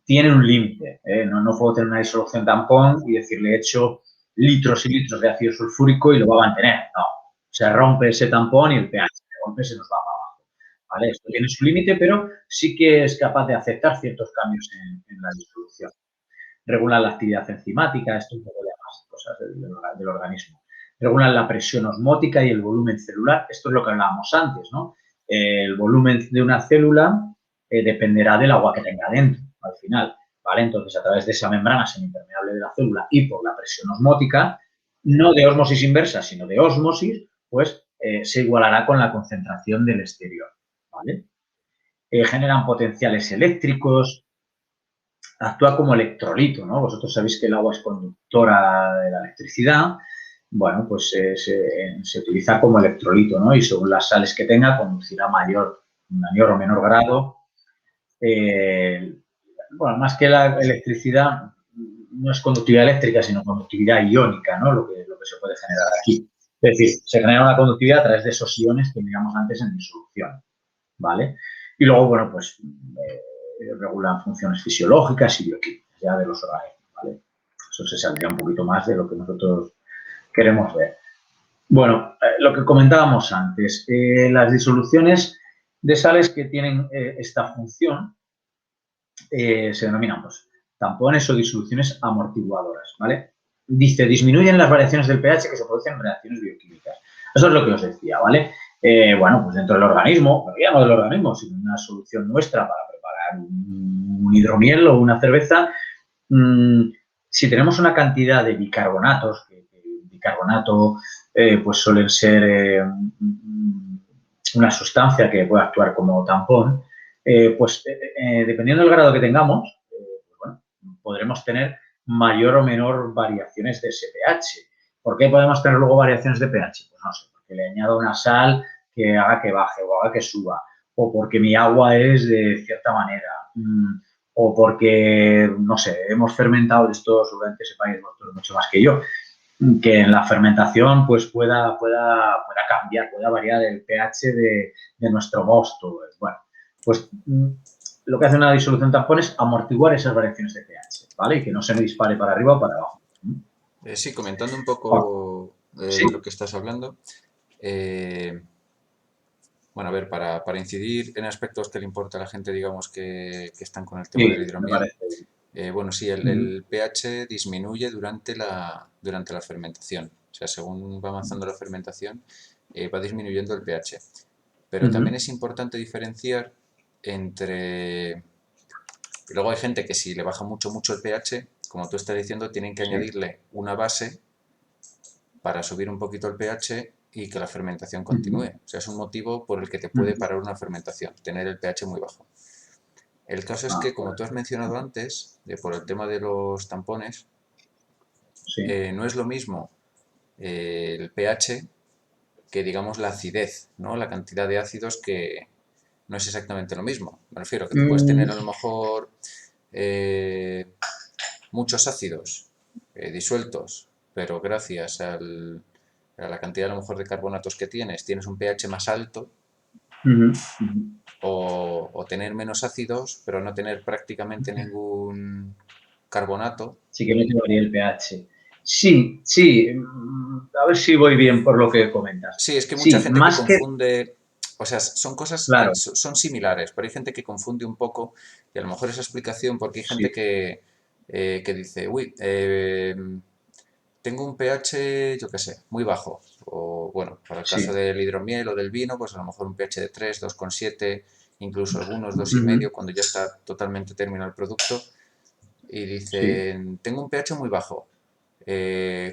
Tienen un límite. No puedo tener una disolución tampón y decirle he hecho litros y litros de ácido sulfúrico y lo va a mantener. No. Se rompe ese tampón y el pH de golpe se nos va para abajo. ¿Vale? Esto tiene su límite, pero sí que es capaz de aceptar ciertos cambios en la disolución. Regulan la actividad enzimática, esto un poco de más cosas del organismo. Regulan la presión osmótica y el volumen celular. Esto es lo que hablábamos antes, ¿no? El volumen de una célula dependerá del agua que tenga dentro, al final, ¿vale? Entonces, a través de esa membrana semipermeable de la célula y por la presión osmótica, no de ósmosis inversa, sino de ósmosis, pues se igualará con la concentración del exterior, ¿vale? Generan potenciales eléctricos, actúa como electrolito, ¿no? Vosotros sabéis que el agua es conductora de la electricidad. Bueno, pues se utiliza como electrolito, ¿no? Y según las sales que tenga, conducirá mayor o menor grado. Bueno, más que la electricidad, no es conductividad eléctrica, sino conductividad iónica, ¿no? Lo que se puede generar aquí. Es decir, se genera una conductividad a través de esos iones que miramos antes en disolución, ¿vale? Y luego, bueno, pues regulan funciones fisiológicas y bioquímicas ya de los organismos, ¿vale? Eso se saldría un poquito más de lo que nosotros queremos ver. Bueno, lo que comentábamos antes, las disoluciones de sales que tienen esta función se denominan pues, tampones o disoluciones amortiguadoras, ¿vale? Dice, disminuyen las variaciones del pH que se producen en reacciones bioquímicas. Eso es lo que os decía, ¿vale? Bueno, pues dentro del organismo, pero ya no del organismo, sino una solución nuestra para preparar un hidromiel o una cerveza, si tenemos una cantidad de bicarbonatos, que el bicarbonato pues suelen ser una sustancia que puede actuar como tampón, pues dependiendo del grado que tengamos, pues bueno, podremos tener mayor o menor variaciones de ese pH. ¿Por qué podemos tener luego variaciones de pH? Pues no sé, porque le añado una sal que haga que baje o haga que suba, o porque mi agua es de cierta manera, o porque, no sé, hemos fermentado, esto seguramente sepáis vosotros mucho más que yo, que en la fermentación pues pueda cambiar, pueda variar el pH de nuestro mosto. Bueno, pues lo que hace una disolución tampón es amortiguar esas variaciones de pH, ¿vale? Y que no se me dispare para arriba o para abajo. Sí, comentando un poco ¿Sí? lo que estás hablando. Bueno, a ver, para incidir en aspectos que le importa a la gente, digamos, que están con el tema Sí, del me hidromiel, parece bien. Bueno, sí, Ujú. el pH disminuye durante la fermentación. O sea, según va avanzando la fermentación, va disminuyendo el pH. Pero también Ujú. es importante diferenciar entre... Luego hay gente que si le baja mucho el pH, como tú estás diciendo, tienen que Sí. añadirle una base para subir un poquito el pH y que la fermentación Ujú. continúe. O sea, es un motivo por el que te puede Ujú. parar una fermentación, tener el pH muy bajo. El caso es Ah, que, como tú has correcto. mencionado antes, por el tema de los tampones, Sí. no es lo mismo el pH que, digamos, la acidez, ¿no? La cantidad de ácidos que no es exactamente lo mismo. Me refiero que tú puedes Mm, tener a lo mejor eh, muchos ácidos disueltos, pero gracias a la cantidad a lo mejor de carbonatos que tienes un pH más alto, ujú, ujú. o tener menos ácidos, pero no tener prácticamente ningún carbonato. Sí que no te varía el pH. Sí, sí. A ver si voy bien por lo que comentas. Sí, es que mucha Sí, gente que más que, confunde, o sea, son cosas, claro, son similares, pero hay gente que confunde un poco y a lo mejor esa explicación, porque hay sí, gente que dice, uy, tengo un pH, yo qué sé, muy bajo. O bueno, para el caso sí. del hidromiel o del vino, pues a lo mejor un pH de 3, 2,7, incluso algunos dos y Ujú. medio cuando ya está totalmente terminado el producto. Y Sí, dicen, tengo un pH muy bajo,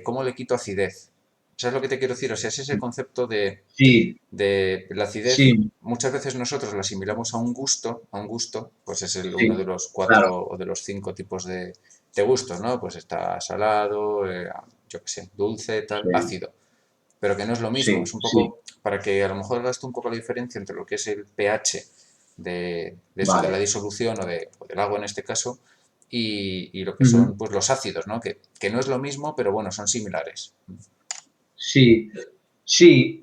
¿cómo le quito acidez? ¿Sabes lo que te quiero decir? O sea, ese es el concepto sí, de la acidez. sí, Muchas veces nosotros la asimilamos a un gusto, pues es uno de sí, los claro, 4 o de los 5 tipos de gustos, ¿no? Pues está salado, yo qué sé, dulce, tal, sí, ácido. Pero que no es lo mismo, es sí, un sí, poco para que a lo mejor hagas tú un poco la diferencia entre lo que es el pH de eso, de la vale. disolución o del agua en este caso, y lo que Ujú. son pues los ácidos, ¿no? Que no es lo mismo, pero bueno, son similares. Sí, sí,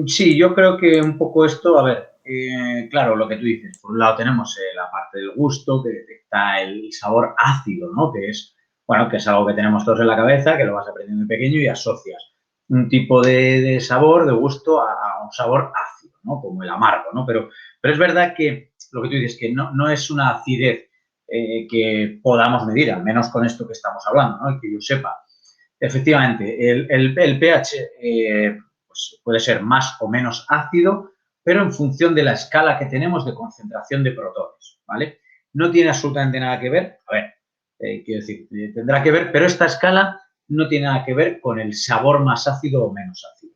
sí, yo creo que un poco esto, a ver, claro, lo que tú dices, por un lado tenemos la parte del gusto, que está el sabor ácido, ¿no? Que es, bueno, que es algo que tenemos todos en la cabeza, que lo vas aprendiendo de pequeño y asocias un tipo de sabor, de gusto, a un sabor ácido, ¿no? Como el amargo, ¿no? Pero es verdad que lo que tú dices, que no es una acidez que podamos medir, al menos con esto que estamos hablando, ¿no? Que yo sepa. Efectivamente, el pH pues puede ser más o menos ácido, pero en función de la escala que tenemos de concentración de protones, ¿vale? No tiene absolutamente nada que ver, a ver, quiero decir, tendrá que ver, pero esta escala no tiene nada que ver con el sabor más ácido o menos ácido,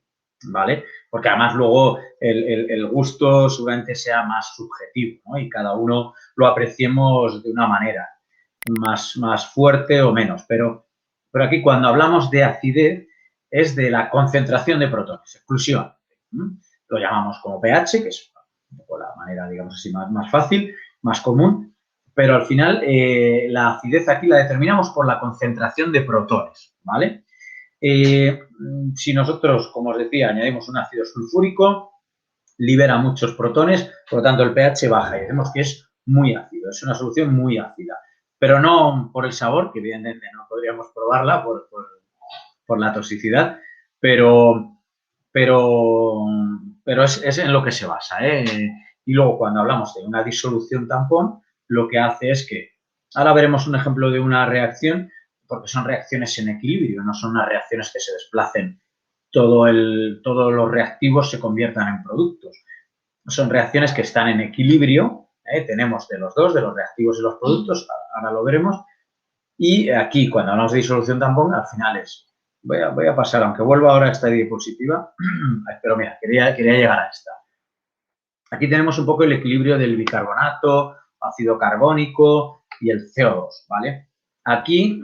¿vale? Porque además luego el gusto seguramente sea más subjetivo, ¿no? Y cada uno lo apreciemos de una manera, más fuerte o menos, pero aquí cuando hablamos de acidez es de la concentración de protones, exclusivamente. Lo llamamos como pH, que es un poco la manera, digamos así, más fácil, más común, pero al final la acidez aquí la determinamos por la concentración de protones, ¿vale? Eh, si nosotros, como os decía, añadimos un ácido sulfúrico, libera muchos protones, por lo tanto el pH baja y vemos que es muy ácido, es una solución muy ácida, pero no por el sabor, que evidentemente no podríamos probarla por la toxicidad, pero, pero, pero es en lo que se basa, ¿eh? Y luego cuando hablamos de una disolución tampón, lo que hace es que, ahora veremos un ejemplo de una reacción, porque son reacciones en equilibrio, no son unas reacciones que se desplacen, todos los reactivos se conviertan en productos. Son reacciones que están en equilibrio, tenemos de los dos, de los reactivos y los productos, ahora lo veremos, y aquí cuando hablamos de disolución tampón, al final es, voy a pasar, aunque vuelva ahora a esta diapositiva, pero mira, quería llegar a esta. Aquí tenemos un poco el equilibrio del bicarbonato, ácido carbónico y el CO2, ¿vale? Aquí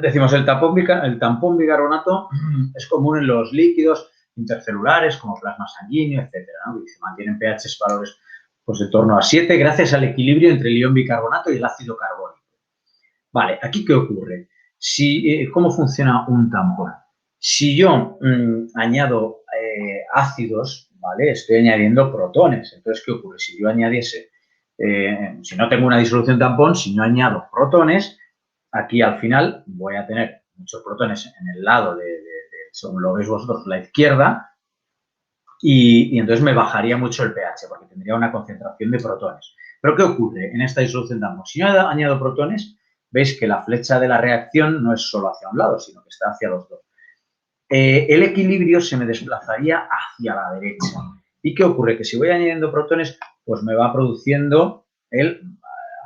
decimos el tampón bicarbonato es común en los líquidos intercelulares como plasma sanguíneo, etcétera, ¿no? Y se mantienen pH valores pues de torno a 7 gracias al equilibrio entre el ion bicarbonato y el ácido carbónico. Vale, ¿aquí qué ocurre? ¿Cómo funciona un tampón? Si yo añado ácidos, ¿vale? Estoy añadiendo protones. Entonces, ¿qué ocurre? Si yo añadiese, si no tengo una disolución tampón, si no añado protones, aquí al final voy a tener muchos protones en el lado según lo veis vosotros, la izquierda, y entonces me bajaría mucho el pH porque tendría una concentración de protones. Pero ¿qué ocurre en esta disolución de ambos? Si yo añado protones, veis que la flecha de la reacción no es solo hacia un lado, sino que está hacia los dos. El equilibrio se me desplazaría hacia la derecha. ¿Y qué ocurre? Que si voy añadiendo protones, pues me va produciendo el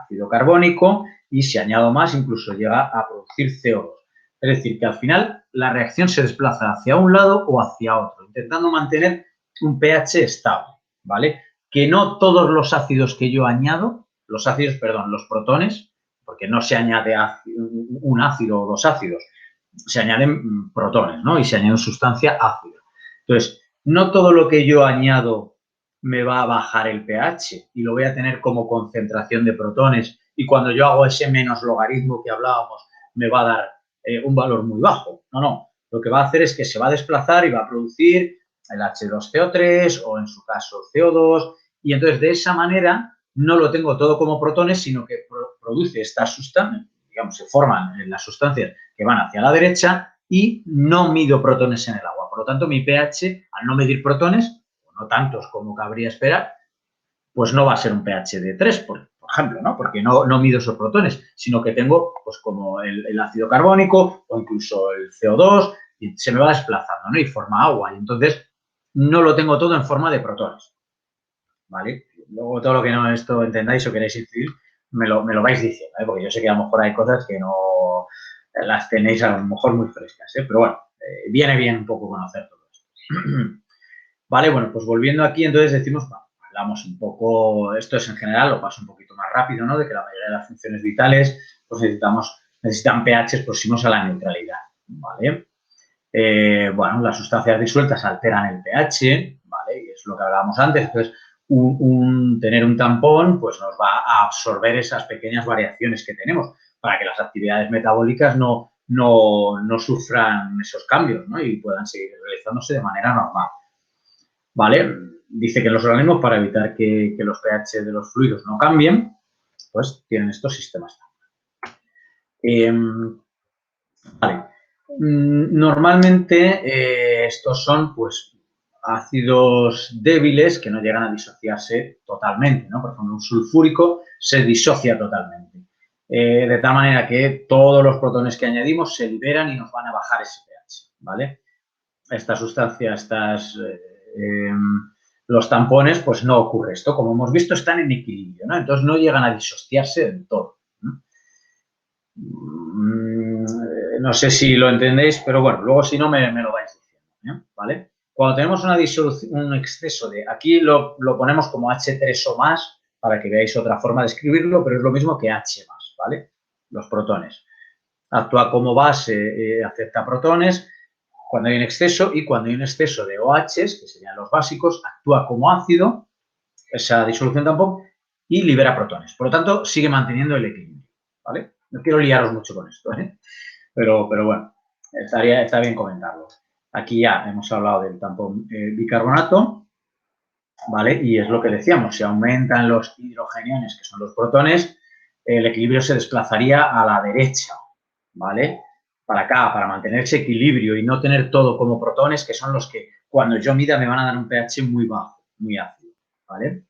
ácido carbónico y si añado más, incluso llega a producir CO2. Es decir, que al final la reacción se desplaza hacia un lado o hacia otro, intentando mantener un pH estable, ¿vale? Que no todos los ácidos que yo añado, los protones, porque no se añade un ácido o dos ácidos, se añaden protones, ¿no? Y se añade sustancia ácida. Entonces, no todo lo que yo añado me va a bajar el pH y lo voy a tener como concentración de protones y cuando yo hago ese menos logaritmo que hablábamos me va a dar un valor muy bajo. No, no. Lo que va a hacer es que se va a desplazar y va a producir el H2CO3 o en su caso CO2 y entonces de esa manera no lo tengo todo como protones, sino que produce estas sustancias, digamos, se forman las sustancias que van hacia la derecha y no mido protones en el agua. Por lo tanto, mi pH, al no medir protones, no tantos como cabría esperar, pues no va a ser un pH de 3, por ejemplo, ¿no? Porque no mido esos protones, sino que tengo, pues como el ácido carbónico o incluso el CO2, y se me va desplazando, ¿no? Y forma agua. Y entonces no lo tengo todo en forma de protones, ¿vale? Luego todo lo que no esto entendáis o queráis incidir, me lo vais diciendo, ¿eh? Porque yo sé que a lo mejor hay cosas que no las tenéis a lo mejor muy frescas, ¿eh? Pero bueno, viene bien un poco conocer todo esto. Vale, bueno, pues volviendo aquí, entonces decimos, bueno, hablamos un poco, esto es en general, lo paso un poquito más rápido, ¿no? De que la mayoría de las funciones vitales, pues necesitan pHs próximos a la neutralidad, ¿vale? Bueno, las sustancias disueltas alteran el pH, ¿vale? Y es lo que hablábamos antes, entonces tener un tampón, pues nos va a absorber esas pequeñas variaciones que tenemos para que las actividades metabólicas no sufran esos cambios, ¿no? Y puedan seguir realizándose de manera normal. ¿Vale? Dice que los organismos, para evitar que los pH de los fluidos no cambien, pues tienen estos sistemas. Vale. Normalmente estos son, pues, ácidos débiles que no llegan a disociarse totalmente, ¿no? Por ejemplo, un sulfúrico se disocia totalmente. De tal manera que todos los protones que añadimos se liberan y nos van a bajar ese pH, ¿vale? Esta sustancia, los tampones, pues no ocurre esto. Como hemos visto, están en equilibrio, ¿no? Entonces no llegan a disociarse del todo. No sé si lo entendéis, pero bueno, luego si no me lo vais diciendo, ¿vale? Cuando tenemos un exceso de... Aquí lo ponemos como H3 o más para que veáis otra forma de escribirlo, pero es lo mismo que H más, ¿vale? Los protones. Actúa como base, acepta protones cuando hay un exceso y cuando hay un exceso de OHs, que serían los básicos, actúa como ácido, esa disolución tampoco, y libera protones. Por lo tanto, sigue manteniendo el equilibrio, ¿vale? No quiero liaros mucho con esto, ¿eh? Pero bueno, está bien comentarlo. Aquí ya hemos hablado del tampón bicarbonato, ¿vale? Y es lo que decíamos, si aumentan los hidrogeniones, que son los protones, el equilibrio se desplazaría a la derecha, ¿vale? Para acá, para mantener ese equilibrio y no tener todo como protones, que son los que cuando yo mida me van a dar un pH muy bajo, muy ácido, ¿vale?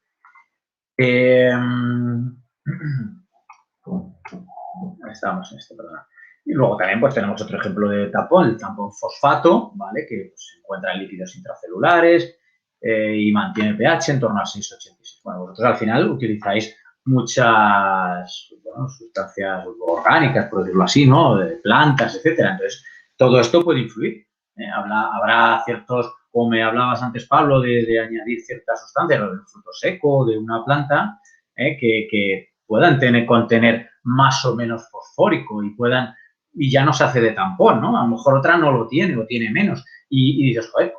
Estamos en este, perdón. Y luego también pues tenemos otro ejemplo de tampón, el tampón fosfato, ¿vale? Que pues, se encuentra en líquidos intracelulares y mantiene el pH en torno a 6,86. Bueno, vosotros al final utilizáis muchas sustancias orgánicas, por decirlo así, ¿no? De plantas, etcétera. Entonces, todo esto puede influir. Habrá ciertos, como me hablabas antes, Pablo, de añadir ciertas sustancias, del fruto seco, de una planta, que puedan contener más o menos fosfórico y ya no se hace de tampón, ¿no? A lo mejor otra no lo tiene o tiene menos. Y dices, joder,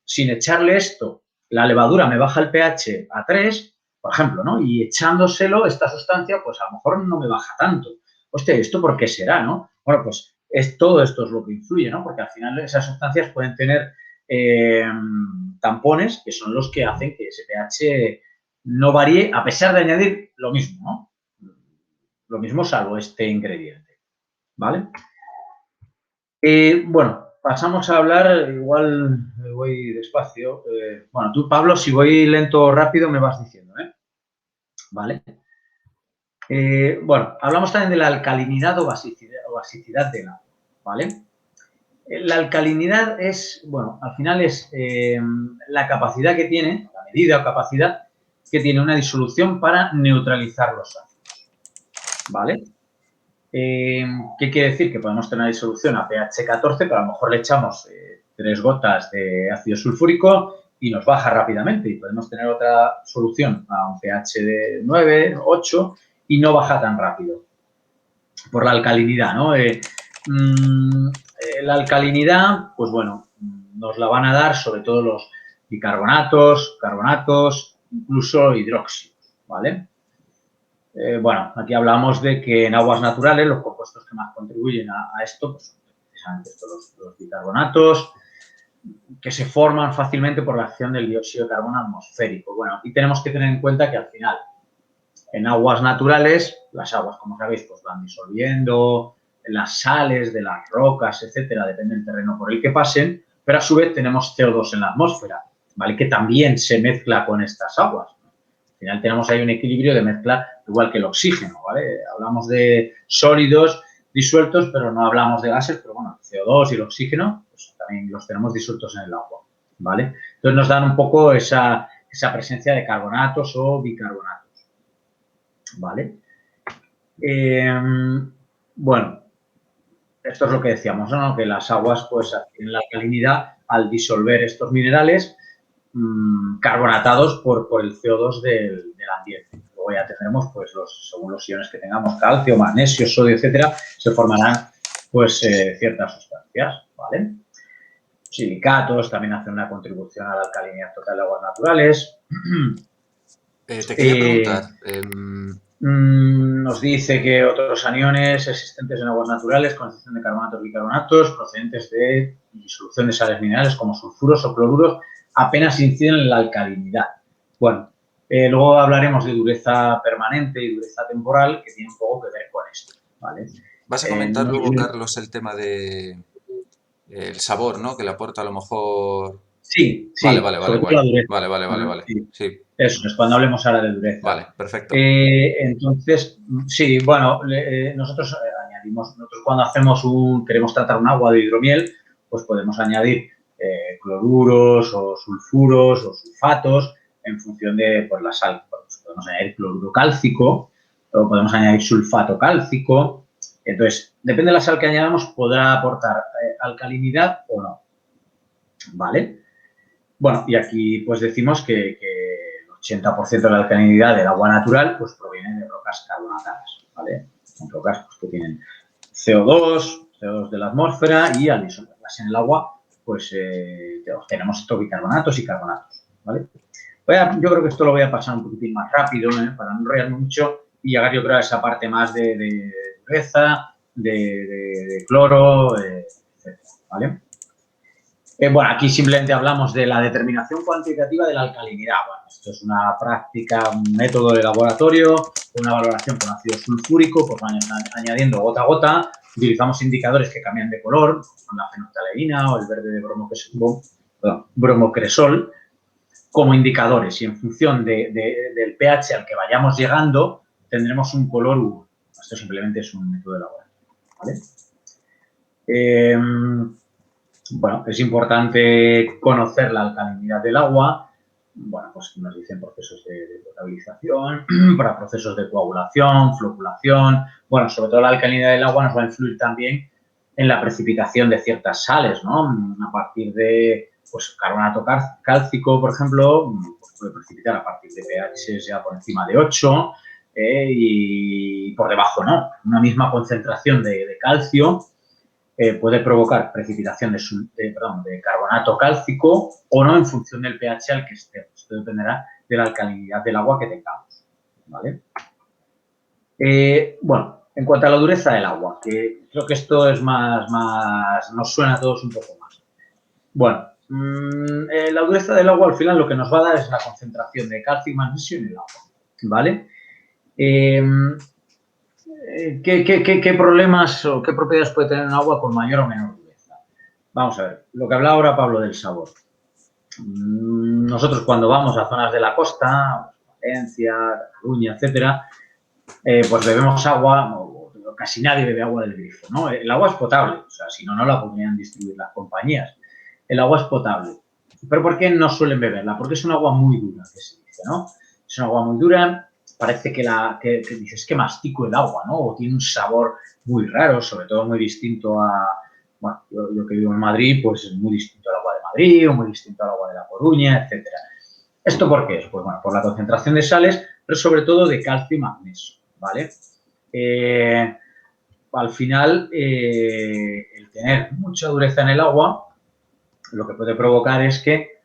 sin echarle esto, la levadura me baja el pH a 3, por ejemplo, ¿no? Y echándoselo, esta sustancia, pues a lo mejor no me baja tanto. Hostia, ¿esto por qué será, no? Bueno, pues todo esto es lo que influye, ¿no? Porque al final esas sustancias pueden tener tampones que son los que hacen que ese pH no varíe a pesar de añadir lo mismo, ¿no? Lo mismo salvo este ingrediente, ¿vale? Bueno, pasamos a hablar, igual voy despacio. Bueno, tú, Pablo, si voy lento o rápido me vas diciendo, ¿eh? ¿vale? Bueno, hablamos también de la alcalinidad o basicidad del agua, ¿vale? La alcalinidad es, bueno, al final es la capacidad que tiene, la medida o capacidad que tiene una disolución para neutralizar los ácidos, ¿vale? ¿Qué quiere decir? Que podemos tener una disolución a pH 14, pero a lo mejor le echamos 3 gotas de ácido sulfúrico y nos baja rápidamente. Y podemos tener otra solución a un pH de 9, 8 y no baja tan rápido por la alcalinidad, ¿no? La alcalinidad, pues bueno, nos la van a dar sobre todo los bicarbonatos, carbonatos, incluso hidróxidos, ¿vale? Bueno, aquí hablamos de que en aguas naturales los compuestos que más contribuyen a esto pues, son precisamente los bicarbonatos, que se forman fácilmente por la acción del dióxido de carbono atmosférico. Bueno, aquí tenemos que tener en cuenta que al final, en aguas naturales, las aguas, como sabéis, pues van disolviendo, las sales de las rocas, etcétera, depende del terreno por el que pasen, pero a su vez tenemos CO2 en la atmósfera, ¿vale? Que también se mezcla con estas aguas. Al final tenemos ahí un equilibrio de mezcla igual que el oxígeno, ¿vale? Hablamos de sólidos disueltos, pero no hablamos de gases, pero bueno, el CO2 y el oxígeno pues también los tenemos disueltos en el agua, ¿vale? Entonces nos dan un poco esa presencia de carbonatos o bicarbonatos, ¿vale? Bueno, esto es lo que decíamos, ¿no? Que las aguas pues tienen la alcalinidad al disolver estos minerales carbonatados por el CO2 del ambiente. Luego ya tendremos, pues, según los iones que tengamos, calcio, magnesio, sodio, etcétera, se formarán, pues, ciertas sustancias, ¿vale? Silicatos también hacen una contribución a la alcalinidad total de aguas naturales. Te quería preguntar, Nos dice que otros aniones existentes en aguas naturales, con excepción de carbonatos y bicarbonatos, procedentes de disolución de sales minerales como sulfuros o cloruros, apenas inciden en la alcalinidad. Bueno, luego hablaremos de dureza permanente y dureza temporal, que tiene un poco que ver con esto, ¿vale? vas a comentar luego, Carlos, el tema de el sabor, ¿no? Que le aporta a lo mejor... Sí, Vale, sí, vale, vale, sobre todo guay. la dureza. Vale, vale, vale, vale. Sí. Sí, Eso es, cuando hablemos ahora de dureza. vale, perfecto. Entonces, sí, bueno, nosotros añadimos, nosotros cuando queremos tratar un agua de hidromiel, pues podemos añadir cloruros o sulfuros o sulfatos en función de pues, la sal. Pues podemos añadir cloruro cálcico o podemos añadir sulfato cálcico. Entonces, depende de la sal que añadamos, podrá aportar alcalinidad o no. ¿Vale? Bueno, y aquí pues decimos que el 80% de la alcalinidad del agua natural pues proviene de rocas carbonatadas, ¿vale? Son rocas pues, que tienen CO2 de la atmósfera y al disolverlas en el agua pues obtenemos estos bicarbonatos y carbonatos, ¿vale? Yo creo que esto lo voy a pasar un poquitín más rápido para no enrollarme mucho y llegar yo creo a esa parte más de dureza, de cloro, etcétera, ¿vale? Bueno, aquí simplemente hablamos de la determinación cuantitativa de la alcalinidad. Bueno, esto es una práctica, un método de laboratorio, una valoración con ácido sulfúrico, pues añadiendo gota a gota. Utilizamos indicadores que cambian de color, como la fenolftaleína o el verde de bromocresol, como indicadores. Y en función del pH al que vayamos llegando, tendremos un color U. Esto simplemente es un método de laboratorio, ¿vale? Bueno, es importante conocer la alcalinidad del agua. Bueno, pues nos dicen procesos de potabilización, para procesos de coagulación, floculación. Bueno, sobre todo la alcalinidad del agua nos va a influir también en la precipitación de ciertas sales, ¿no? A partir de, pues, carbonato cálcico, por ejemplo, pues puede precipitar a partir de pH ya por encima de 8 y por debajo, ¿no? Una misma concentración de calcio puede provocar precipitación de carbonato cálcico o no en función del pH al que estemos. Esto dependerá de la alcalinidad del agua que tengamos, ¿vale? Bueno, en cuanto a la dureza del agua, que creo que esto es nos suena a todos un poco más. Bueno, la dureza del agua al final lo que nos va a dar es la concentración de calcio y magnesio en el agua, ¿vale? ¿Qué problemas o qué propiedades puede tener un agua con mayor o menor dureza? Vamos a ver, lo que hablaba ahora Pablo del sabor. Nosotros cuando vamos a zonas de la costa, Valencia, Cataluña, etcétera, pues bebemos agua, o casi nadie bebe agua del grifo, ¿no? El agua es potable, o sea, si no, no la podrían distribuir las compañías. El agua es potable. ¿Pero por qué no suelen beberla? Porque es un agua muy dura, que se dice, ¿no? Es un agua muy dura, parece que dices que mastico el agua, ¿no? O tiene un sabor muy raro, sobre todo muy distinto a, bueno, yo que vivo en Madrid, pues es muy distinto al agua de Madrid o muy distinto al agua de La Coruña, etcétera. ¿Esto por qué es? Pues bueno, por la concentración de sales, pero sobre todo de calcio y magnesio, ¿vale? Al final, el tener mucha dureza en el agua, lo que puede provocar es que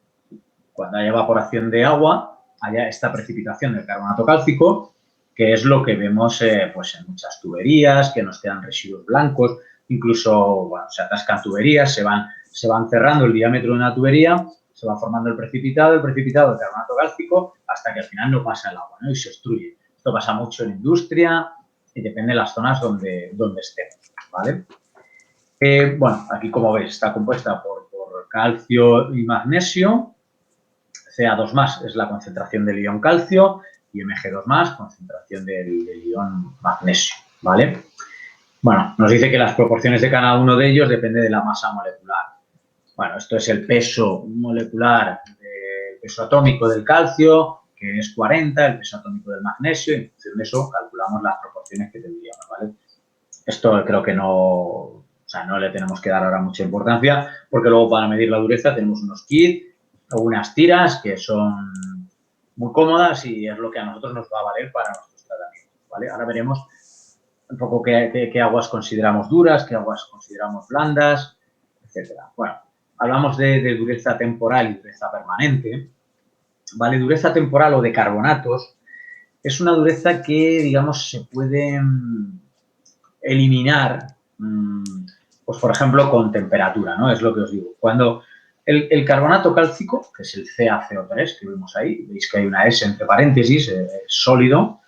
cuando haya evaporación de agua, haya esta precipitación del carbonato cálcico, que es lo que vemos pues en muchas tuberías, que nos quedan residuos blancos, incluso bueno, se atascan tuberías, se van cerrando el diámetro de una tubería, se va formando el precipitado del carbonato cálcico, hasta que al final no pasa el agua, ¿no? Y se obstruye. Esto pasa mucho en industria y depende de las zonas donde estemos, ¿vale? Bueno, aquí como veis está compuesta por calcio y magnesio. Ca2+ es la concentración del ion calcio y Mg2+, concentración del ion magnesio, ¿vale? Bueno, nos dice que las proporciones de cada uno de ellos depende de la masa molecular. Bueno, esto es el peso molecular, el peso atómico del calcio, que es 40, el peso atómico del magnesio, y en función de eso calculamos las proporciones que tendríamos, ¿vale? Esto creo que no le tenemos que dar ahora mucha importancia, porque luego para medir la dureza tenemos unos kits o unas tiras que son muy cómodas y es lo que a nosotros nos va a valer para nuestros tratamientos, ¿vale? Ahora veremos un poco qué aguas consideramos duras, qué aguas consideramos blandas, etcétera. Bueno, hablamos de dureza temporal y dureza permanente, ¿vale? Dureza temporal o de carbonatos es una dureza que, digamos, se puede eliminar, pues por ejemplo, con temperatura, ¿no? Es lo que os digo. Cuando el carbonato cálcico, que es el CaCO3, que vemos ahí, veis que hay una S entre paréntesis, sólido,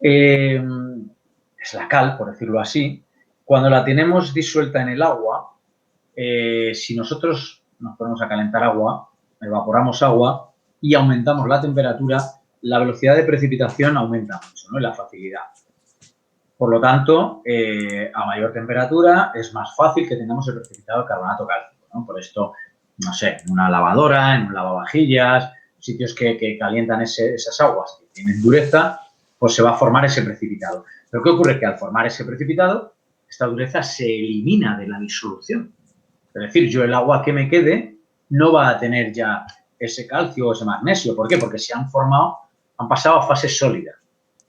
es la cal, por decirlo así. Cuando la tenemos disuelta en el agua, si nosotros nos ponemos a calentar agua, evaporamos agua y aumentamos la temperatura, la velocidad de precipitación aumenta mucho, ¿no? Y la facilidad. Por lo tanto, a mayor temperatura es más fácil que tengamos el precipitado de carbonato cálcico, ¿no? Por esto, no sé, en una lavadora, en un lavavajillas, sitios que calientan esas aguas que tienen dureza, pues se va a formar ese precipitado. Pero ¿qué ocurre? Que al formar ese precipitado, esta dureza se elimina de la disolución. Es decir, yo el agua que me quede no va a tener ya ese calcio o ese magnesio. ¿Por qué? Porque se han formado, han pasado a fase sólida,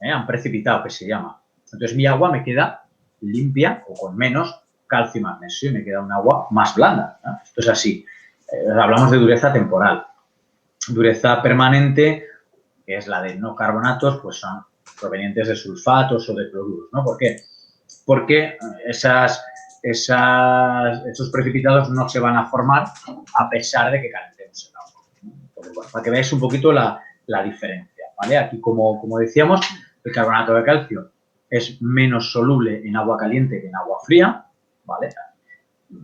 han precipitado, que se llama. Entonces, mi agua me queda limpia o con menos calcio y magnesio y me queda un agua más blanda, ¿no? Esto es así. Hablamos de dureza temporal. Dureza permanente, que es la de no carbonatos, pues son provenientes de sulfatos o de cloruros, ¿no? ¿Por qué? Porque esos precipitados no se van a formar a pesar de que calentemos el agua. Entonces, bueno, para que veáis un poquito la diferencia, ¿vale? Aquí, como decíamos, el carbonato de calcio es menos soluble en agua caliente que en agua fría, ¿vale?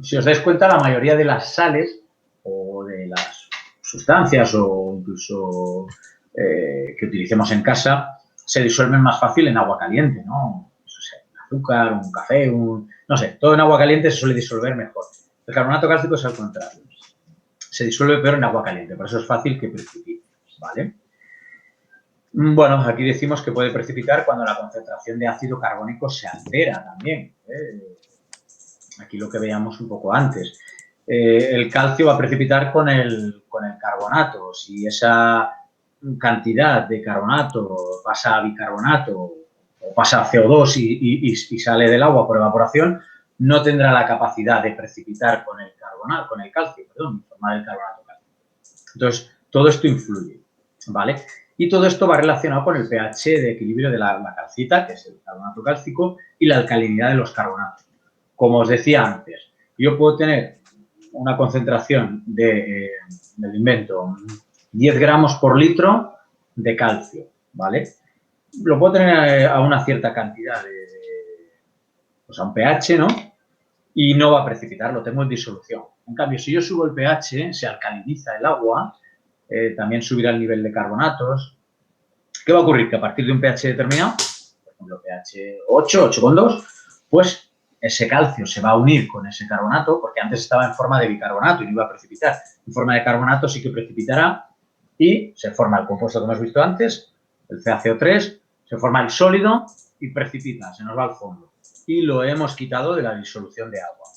Si os dais cuenta, la mayoría de las sales o de las sustancias o incluso que utilicemos en casa se disuelven más fácil en agua caliente, ¿no? No sé, un azúcar, un café, no sé, todo en agua caliente se suele disolver mejor. El carbonato cálcico es al contrario. Se disuelve peor en agua caliente, por eso es fácil que precipite, ¿vale? Bueno, aquí decimos que puede precipitar cuando la concentración de ácido carbónico se altera también. Aquí lo que veíamos un poco antes. El calcio va a precipitar con el carbonato. Si esa cantidad de carbonato pasa a bicarbonato o pasa a CO2 y sale del agua por evaporación, no tendrá la capacidad de precipitar con el calcio, formar el carbonato cálcico. Entonces, todo esto influye, ¿vale? Y todo esto va relacionado con el pH de equilibrio de la calcita, que es el carbonato cálcico, y la alcalinidad de los carbonatos. Como os decía antes, yo puedo tener una concentración del invento, 10 gramos por litro de calcio, ¿vale? Lo puedo tener a una cierta cantidad, pues a un pH, ¿no? Y no va a precipitar, lo tengo en disolución. En cambio, si yo subo el pH, se alcaliniza el agua, también subirá el nivel de carbonatos ¿Qué va a ocurrir? Que a partir de un pH determinado, por ejemplo, pH 8, 8,2, pues ese calcio se va a unir con ese carbonato, porque antes estaba en forma de bicarbonato y no iba a precipitar. En forma de carbonato sí que precipitará y se forma el compuesto que hemos visto antes, el CaCO3, se forma el sólido y precipita, se nos va al fondo. Y lo hemos quitado de la disolución de agua.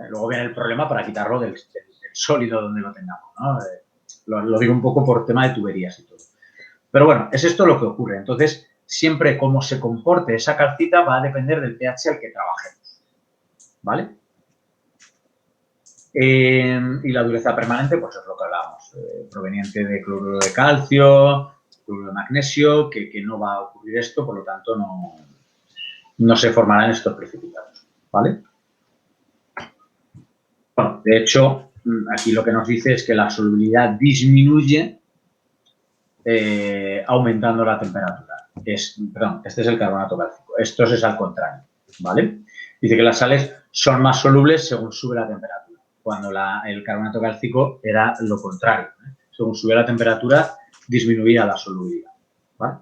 Luego viene el problema para quitarlo del sólido donde lo tengamos, ¿no? Lo digo un poco por tema de tuberías y todo. Pero bueno, es esto lo que ocurre. Entonces, siempre cómo se comporte esa calcita va a depender del pH al que trabajemos. ¿Vale? Y la dureza permanente, pues es lo que hablábamos. Proveniente de cloruro de calcio, cloruro de magnesio, que no va a ocurrir esto, por lo tanto no se formarán estos precipitados. ¿Vale? Bueno, de hecho, aquí lo que nos dice es que la solubilidad disminuye aumentando la temperatura. Perdón, este es el carbonato cálcico. Esto es al contrario, ¿vale? Dice que las sales son más solubles según sube la temperatura, cuando el carbonato cálcico era lo contrario, ¿eh? Según subía la temperatura, disminuía la solubilidad, ¿vale?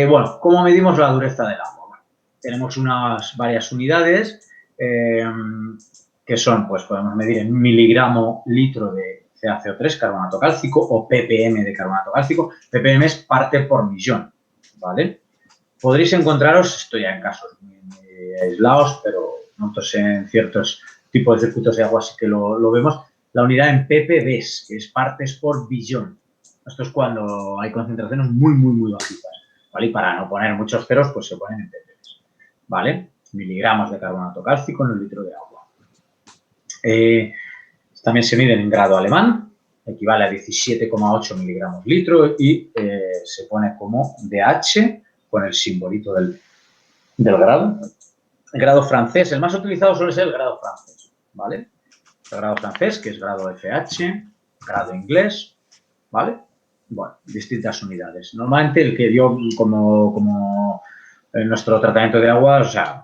Bueno, ¿cómo medimos la dureza del agua? Bueno, tenemos varias unidades que son, pues podemos medir en miligramo litro de CaCO3, carbonato cálcico, o ppm de carbonato cálcico. ppm es parte por millón, ¿vale? Podréis encontraros, esto ya en casos muy aislados, pero nosotros en ciertos tipos de circuitos de agua sí que lo vemos, la unidad en ppbs, que es partes por billón. Esto es cuando hay concentraciones muy, muy, muy bajitas, ¿vale? Y para no poner muchos ceros, pues se ponen en ppbs, ¿vale? Miligramos de carbonato cálcico en un litro de agua. También se miden en grado alemán, equivale a 17,8 miligramos litro y se pone como DH con el simbolito del grado. El grado francés, el más utilizado suele ser el grado francés, ¿vale? El grado francés, que es grado FH, grado inglés, ¿vale? Bueno, distintas unidades. Normalmente el que dio como en nuestro tratamiento de agua, o sea,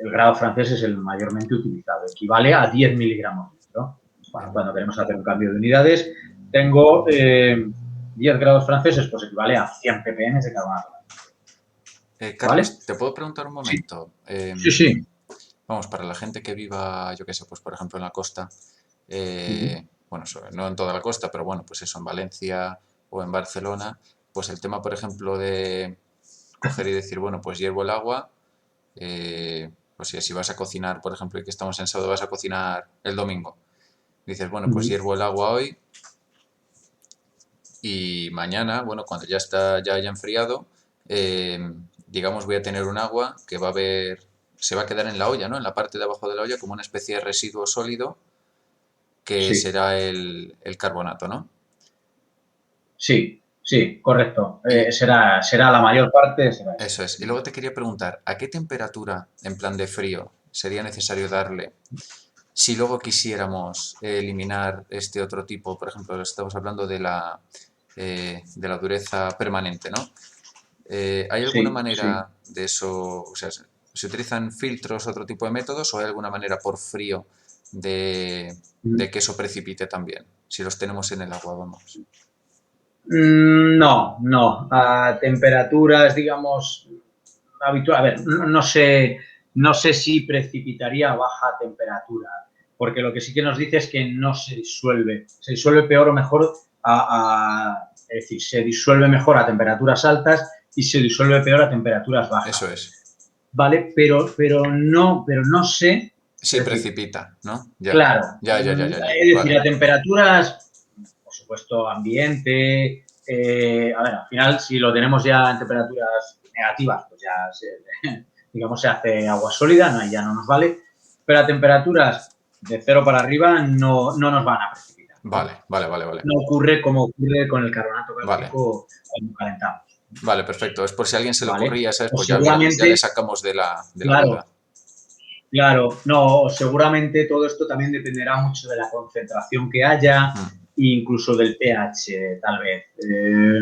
el grado francés es el mayormente utilizado, equivale a 10 miligramos litro. Bueno, cuando queremos hacer un cambio de unidades, tengo 10 grados franceses, pues equivale a 100 ppm de carbonato. Carlos, ¿Vale? ¿te puedo preguntar un momento? Sí, sí. Vamos, para la gente que viva, yo qué sé, pues por ejemplo en la costa, bueno, no en toda la costa, pero bueno, pues eso, en Valencia o en Barcelona, pues el tema, por ejemplo, de coger y decir, bueno, pues hiervo el agua, pues si vas a cocinar, por ejemplo, y que estamos en sábado, vas a cocinar el domingo, dices, bueno, pues hiervo el agua hoy y mañana, bueno, cuando ya haya enfriado, digamos, voy a tener un agua que se va a quedar en la olla, ¿no? En la parte de abajo de la olla como una especie de residuo sólido que Sí, será el carbonato, ¿no? sí, sí, correcto. Y Será la mayor parte, será eso. eso es. Y luego te quería preguntar, ¿a qué temperatura, en plan de frío, sería necesario darle si luego quisiéramos eliminar este otro tipo? Por ejemplo, estamos hablando de la dureza permanente, ¿no? ¿Hay alguna Sí, sí. manera de eso? O sea, ¿se utilizan filtros, otro tipo de métodos, o hay alguna manera por frío de que eso precipite también? Si los tenemos en el agua, vamos. No. A temperaturas, digamos, habitual. A ver, no sé si precipitaría a baja temperatura, porque lo que sí que nos dice es que no se disuelve. Se disuelve peor o mejor es decir, se disuelve mejor a temperaturas altas y se disuelve peor a temperaturas Eso bajas. es. ¿Vale? Pero no sé. Sí, Es decir, precipita, ¿no? Ya. claro, Ya. es decir, Vale. a temperaturas, por supuesto, ambiente. A ver, al final, si lo tenemos ya en temperaturas negativas, pues ya digamos, se hace agua sólida, ya no nos vale. Pero a temperaturas de 0 para arriba no nos van a precipitar, ¿no? Vale. No ocurre como ocurre con el carbonato Vale. cálcico cuando calentamos, Vale, perfecto. Es por si a alguien se le ¿vale? ocurría, ¿sabes? O Pues ya, mira, ya le seguramente, sacamos de la claro, duda. claro, no, seguramente todo esto también dependerá mucho de la concentración que haya, Mm. incluso del pH, tal vez.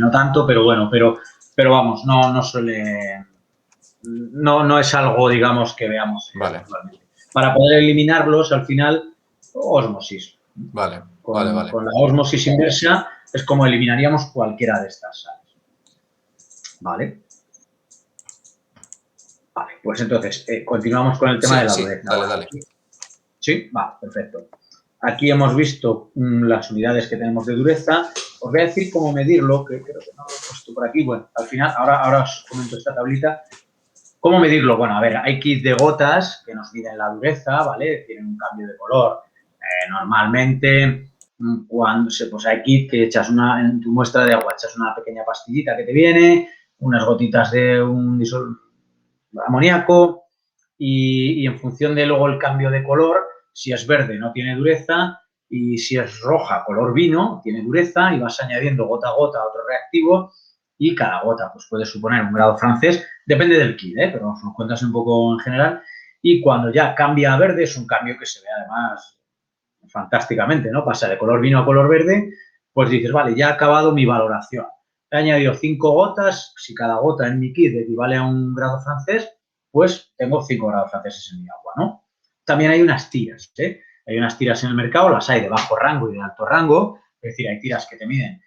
No tanto, pero bueno, pero vamos, no suele, no es algo, digamos, que veamos Vale. habitualmente. Para poder eliminarlos, al final, osmosis. Vale, vale, vale. Con la ósmosis inversa es como eliminaríamos cualquiera de estas sales. ¿Vale? Vale, pues entonces continuamos con el tema de la Sí, dureza. dale, Bueno, dale. sí, va, perfecto. Aquí hemos visto las unidades que tenemos de dureza. Os voy a decir cómo medirlo, que creo que no lo he puesto por aquí. Bueno, al final, ahora os comento esta tablita. ¿Cómo medirlo? Bueno, a ver, hay kits de gotas que nos miden la dureza, ¿vale? Tienen un cambio de color. Normalmente, cuando pues hay kit que echas en tu muestra de agua, echas una pequeña pastillita que te viene, unas gotitas de un amoníaco y en función de luego el cambio de color, si es verde no tiene dureza y si es roja, color vino, tiene dureza y vas añadiendo gota a gota otro reactivo y cada gota pues puede suponer un grado francés, depende del kit, pero os lo cuentas un poco en general. Y cuando ya cambia a verde es un cambio que se ve además fantásticamente, ¿no? Pasa de color vino a color verde, pues dices, vale, ya ha acabado mi valoración. He añadido 5 gotas, si cada gota en mi kit equivale a un grado francés, pues tengo 5 grados franceses en mi agua, ¿no? También hay unas tiras, ¿eh? Hay unas tiras en el mercado, las hay de bajo rango y de alto rango, es decir, hay tiras que te miden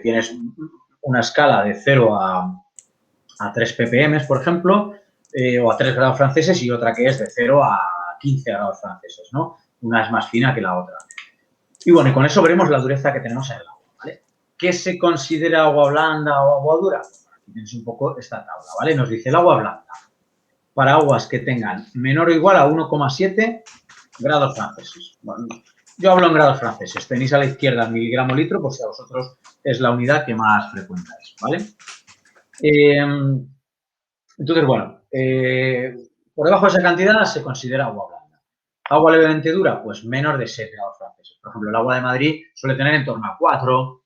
tienes una escala de 0 a 3 ppm, por ejemplo, o a 3 grados franceses y otra que es de 0 a 15 grados franceses, ¿no? Una es más fina que la otra. Y bueno, y con eso veremos la dureza que tenemos en el agua, ¿vale? ¿Qué se considera agua blanda o agua dura? Aquí tienes un poco esta tabla, ¿vale? Nos dice el agua blanda. Para aguas que tengan menor o igual a 1,7 grados franceses. Bueno, yo hablo en grados franceses. Tenéis a la izquierda el miligramo litro, por si a vosotros es la unidad que más frecuentáis, ¿vale? Entonces, bueno, por debajo de esa cantidad se considera agua blanda. Agua levemente dura, pues menos de 6 grados franceses. Por ejemplo, el agua de Madrid suele tener en torno a 4,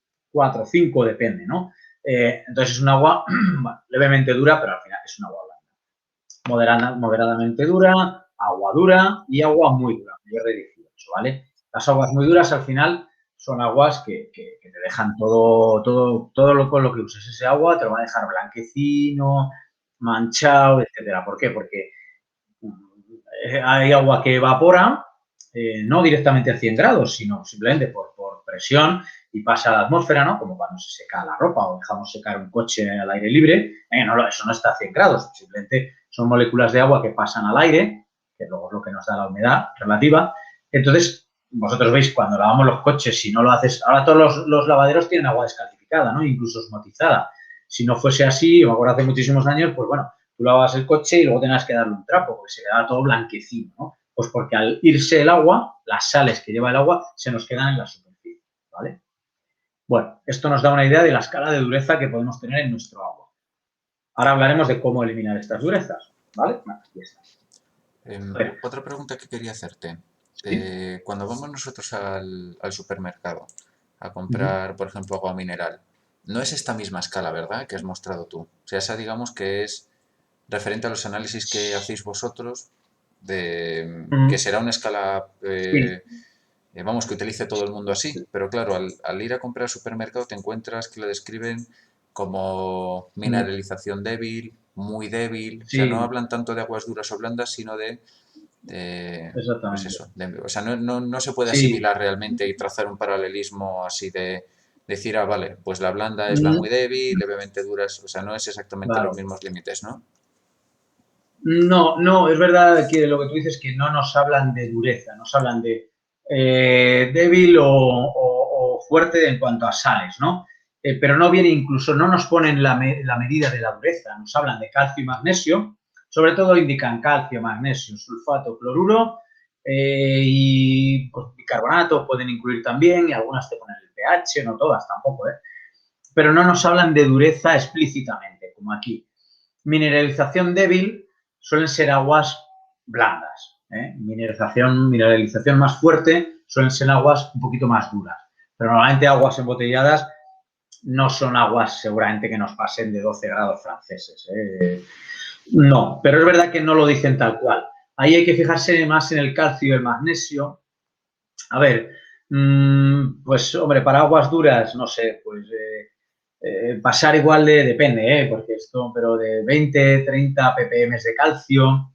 5, depende, ¿no? Entonces es un agua bueno, levemente dura, pero al final es un agua blanda. Moderadamente dura, agua dura y agua muy dura, mayor de 18, ¿vale? Las aguas muy duras al final son aguas que te dejan todo con lo que uses ese agua, te lo va a dejar blanquecino, manchado, etcétera. ¿Por qué? Porque hay agua que evapora, no directamente a 100 grados, sino simplemente por presión y pasa a la atmósfera, ¿no? Como cuando se seca la ropa o dejamos secar un coche al aire libre, eso no está a 100 grados, simplemente son moléculas de agua que pasan al aire, que luego es lo que nos da la humedad relativa. Entonces, vosotros veis cuando lavamos los coches, si no lo haces, ahora todos los lavaderos tienen agua descalificada, ¿no? Incluso osmotizada. Si no fuese así, me acuerdo hace muchísimos años, pues bueno, tú lavabas el coche y luego tenías que darle un trapo porque se quedaba todo blanquecino, ¿no? Pues porque al irse el agua, las sales que lleva el agua se nos quedan en la superficie, ¿vale? Bueno, esto nos da una idea de la escala de dureza que podemos tener en nuestro agua. Ahora hablaremos de cómo eliminar estas durezas, ¿vale? Bueno, aquí está. Otra pregunta que quería hacerte. ¿Sí? Cuando vamos nosotros al supermercado a comprar, por ejemplo, agua mineral, no es esta misma escala, ¿verdad?, que has mostrado tú. O sea, esa digamos que es referente a los análisis que hacéis vosotros, que será una escala, Sí. vamos, que utilice todo el mundo así. Pero claro, al ir a comprar al supermercado te encuentras que lo describen como mineralización débil, muy débil. O sea, no Sí, hablan tanto de aguas duras o blandas, sino pues exactamente. eso, o sea, no se puede Sí. asimilar realmente y trazar un paralelismo así de decir, ah, vale, pues la blanda es la Mm, muy débil, levemente dura, o sea, no es exactamente los vale. mismos límites, ¿no? No, no, es verdad que lo que tú dices que no nos hablan de dureza, nos hablan de débil o fuerte en cuanto a sales, ¿no? Pero no viene incluso, no nos ponen la medida de la dureza, nos hablan de calcio y magnesio, sobre todo indican calcio, magnesio, sulfato, cloruro y pues, bicarbonato pueden incluir también y algunas te ponen el pH, no todas tampoco, ¿eh? Pero no nos hablan de dureza explícitamente, como aquí. Mineralización débil suelen ser aguas blandas. Mineralización más fuerte suelen ser aguas un poquito más duras. Pero normalmente aguas embotelladas no son aguas seguramente que nos pasen de 12 grados franceses. No, pero es verdad que no lo dicen tal cual. Ahí hay que fijarse más en el calcio y el magnesio. A ver, pues hombre, para aguas duras, no sé, pues pasar igual depende, porque esto, pero de 20, 30 ppm de calcio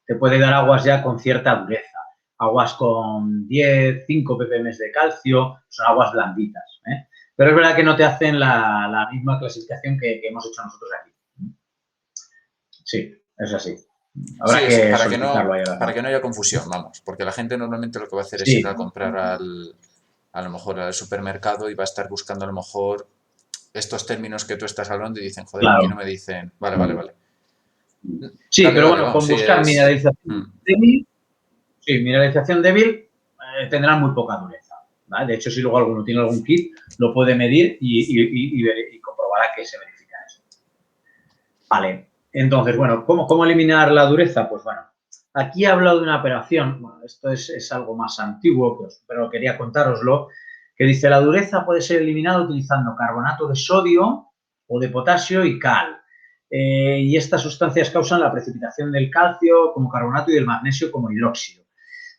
te puede dar aguas ya con cierta dureza. aguas con 10, 5 ppm de calcio, son aguas blanditas, ¿eh? Pero es verdad que no te hacen la misma clasificación que hemos hecho nosotros aquí. Sí, es así. Sí, Habrá es que para que solicitarlo no, ahí a las para que no normas. haya confusión, vamos, porque la gente normalmente lo que va a hacer es ir Sí, a comprar a lo mejor al supermercado y va a estar buscando a lo mejor estos términos que tú estás hablando y dicen, joder, aquí no claro. me dicen, vale, vale, vale. Sí, Vale, pero vale, bueno, vamos, con sí, buscar es... mineralización débil, sí, mineralización débil, tendrán muy poca dureza, ¿vale? De hecho, si luego alguno tiene algún kit, lo puede medir y comprobará que se verifica eso. Vale, entonces, bueno, ¿cómo eliminar la dureza? Pues bueno, aquí he hablado de una operación, bueno, esto es algo más antiguo, pero quería contároslo, que dice la dureza puede ser eliminada utilizando carbonato de sodio o de potasio y cal. Y estas sustancias causan la precipitación del calcio como carbonato y del magnesio como hidróxido.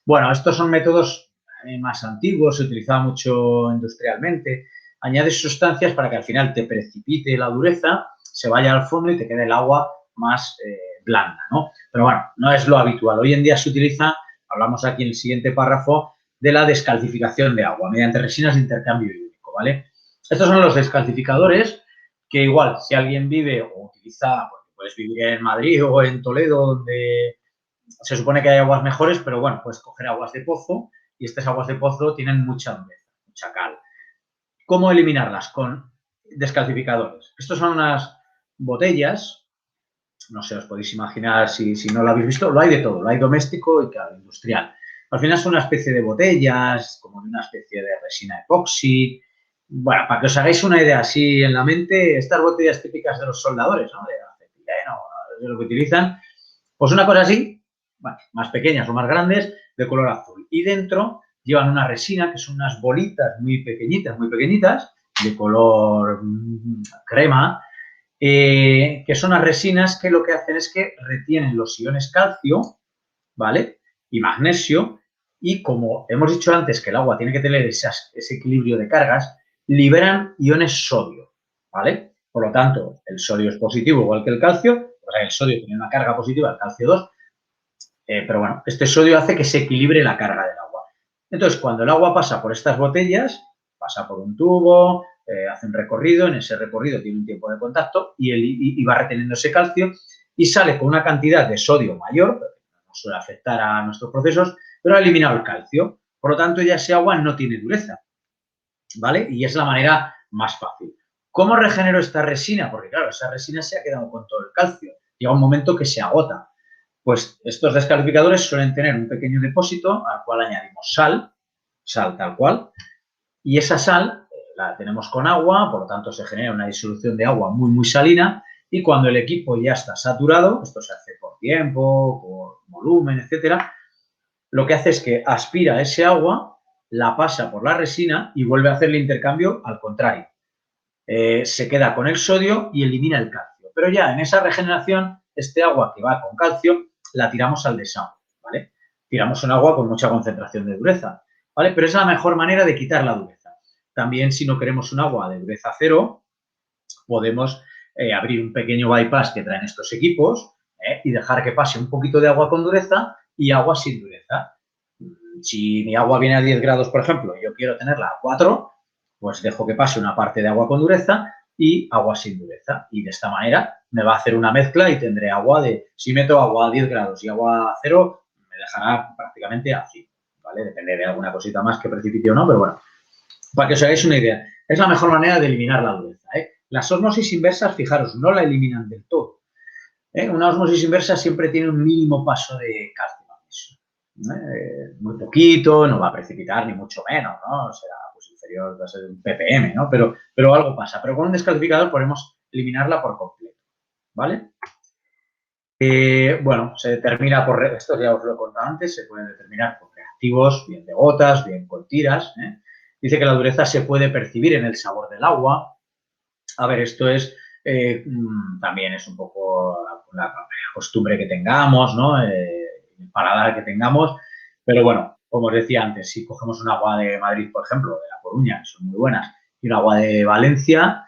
Bueno, estos son métodos más antiguos, se utilizaba mucho industrialmente. Añades sustancias para que al final te precipite la dureza, se vaya al fondo y te quede el agua más blanda, ¿no? Pero bueno, no es lo habitual. Hoy en día se utiliza, hablamos aquí en el siguiente párrafo, de la descalcificación de agua mediante resinas de intercambio iónico, ¿vale? Estos son los descalcificadores que igual, si alguien vive o utiliza, porque puedes vivir en Madrid o en Toledo, donde se supone que hay aguas mejores, pero bueno, puedes coger aguas de pozo y estas aguas de pozo tienen mucha dureza, mucha cal. ¿Cómo eliminarlas? Con descalcificadores. Estos son unas botellas, no sé, os podéis imaginar si no lo habéis visto, lo hay de todo, lo hay doméstico y claro, industrial. Al final son una especie de botellas, como de una especie de resina epoxi. Bueno, para que os hagáis una idea así en la mente, estas botellas típicas de los soldadores, ¿no? De acetileno, de lo que utilizan, pues una cosa así, bueno, más pequeñas o más grandes, de color azul. Y dentro llevan una resina, que son unas bolitas muy pequeñitas, de color crema, que son las resinas que lo que hacen es que retienen los iones calcio, ¿vale? Y magnesio, y como hemos dicho antes que el agua tiene que tener ese equilibrio de cargas, liberan iones sodio, ¿vale? Por lo tanto, el sodio es positivo igual que el calcio, o sea, el sodio tiene una carga positiva, el calcio 2, pero bueno, este sodio hace que se equilibre la carga del agua. Entonces, cuando el agua pasa por estas botellas, pasa por un tubo, hace un recorrido, en ese recorrido tiene un tiempo de contacto y va reteniendo ese calcio y sale con una cantidad de sodio mayor, no suele afectar a nuestros procesos, pero ha eliminado el calcio. Por lo tanto, ya ese agua no tiene dureza, ¿vale? Y es la manera más fácil. ¿Cómo regenero esta resina? Porque claro, esa resina se ha quedado con todo el calcio. Llega un momento que se agota. Pues estos descalificadores suelen tener un pequeño depósito al cual añadimos sal tal cual, y esa sal la tenemos con agua, por lo tanto se genera una disolución de agua muy salina, y cuando el equipo ya está saturado, esto se hace por tiempo, por volumen, etcétera, lo que hace es que aspira ese agua, la pasa por la resina y vuelve a hacer el intercambio al contrario. Se queda con el sodio y elimina el calcio. Pero ya en esa regeneración, este agua que va con calcio la tiramos al desagüe, ¿vale? Tiramos un agua con mucha concentración de dureza, ¿vale? Pero es la mejor manera de quitar la dureza. También, si no queremos un agua de dureza cero, podemos abrir un pequeño bypass que traen estos equipos y dejar que pase un poquito de agua con dureza y agua sin dureza. Si mi agua viene a 10 grados, por ejemplo, y yo quiero tenerla a 4, pues dejo que pase una parte de agua con dureza y agua sin dureza. Y de esta manera me va a hacer una mezcla y tendré agua de... Si meto agua a 10 grados y agua a 0, me dejará prácticamente así, ¿vale? Depende de alguna cosita más que precipite o no, pero bueno, para que os hagáis una idea. Es la mejor manera de eliminar la dureza, ¿eh? Las ósmosis inversas, fijaros, no la eliminan del todo. Una ósmosis inversa siempre tiene un mínimo paso de calcio. Muy poquito, no va a precipitar ni mucho menos, ¿no? Será pues inferior, va a ser un ppm, ¿no? Pero algo pasa. Pero con un descalificador podemos eliminarla por completo, ¿vale? Bueno, se determina por, esto ya os lo he contado antes, se puede determinar por reactivos, bien de gotas, bien con tiras, ¿eh? Dice que la dureza se puede percibir en el sabor del agua. A ver, esto es, también es un poco la costumbre que tengamos, ¿no? El paladar que tengamos, pero bueno, como os decía antes, si cogemos un agua de Madrid, por ejemplo, de La Coruña, que son muy buenas, y un agua de Valencia,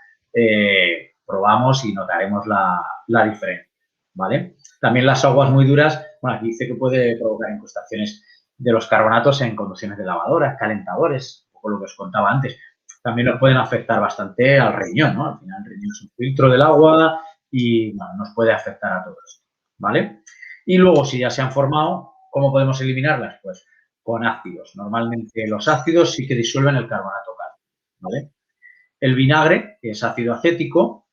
probamos y notaremos la diferencia, ¿vale? También las aguas muy duras, bueno, aquí dice que puede provocar incrustaciones de los carbonatos en conducciones de lavadoras, calentadores, un poco lo que os contaba antes. También nos pueden afectar bastante al riñón, ¿no? Al final el riñón es un filtro del agua y bueno, nos puede afectar a todo esto, ¿vale? Y luego, si ya se han formado, ¿cómo podemos eliminarlas? Pues con ácidos. Normalmente los ácidos sí que disuelven el carbonato cálcico, ¿vale? El vinagre, que es ácido acético,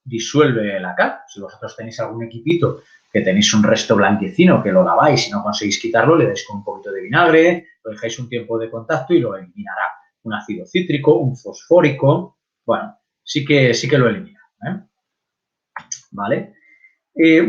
disuelve la cal. Si vosotros tenéis algún equipito que tenéis un resto blanquecino que lo laváis y no conseguís quitarlo, le dais con un poquito de vinagre, lo dejáis un tiempo de contacto y lo eliminará. Un ácido cítrico, un fosfórico, bueno, sí que lo elimina, ¿eh? ¿Vale?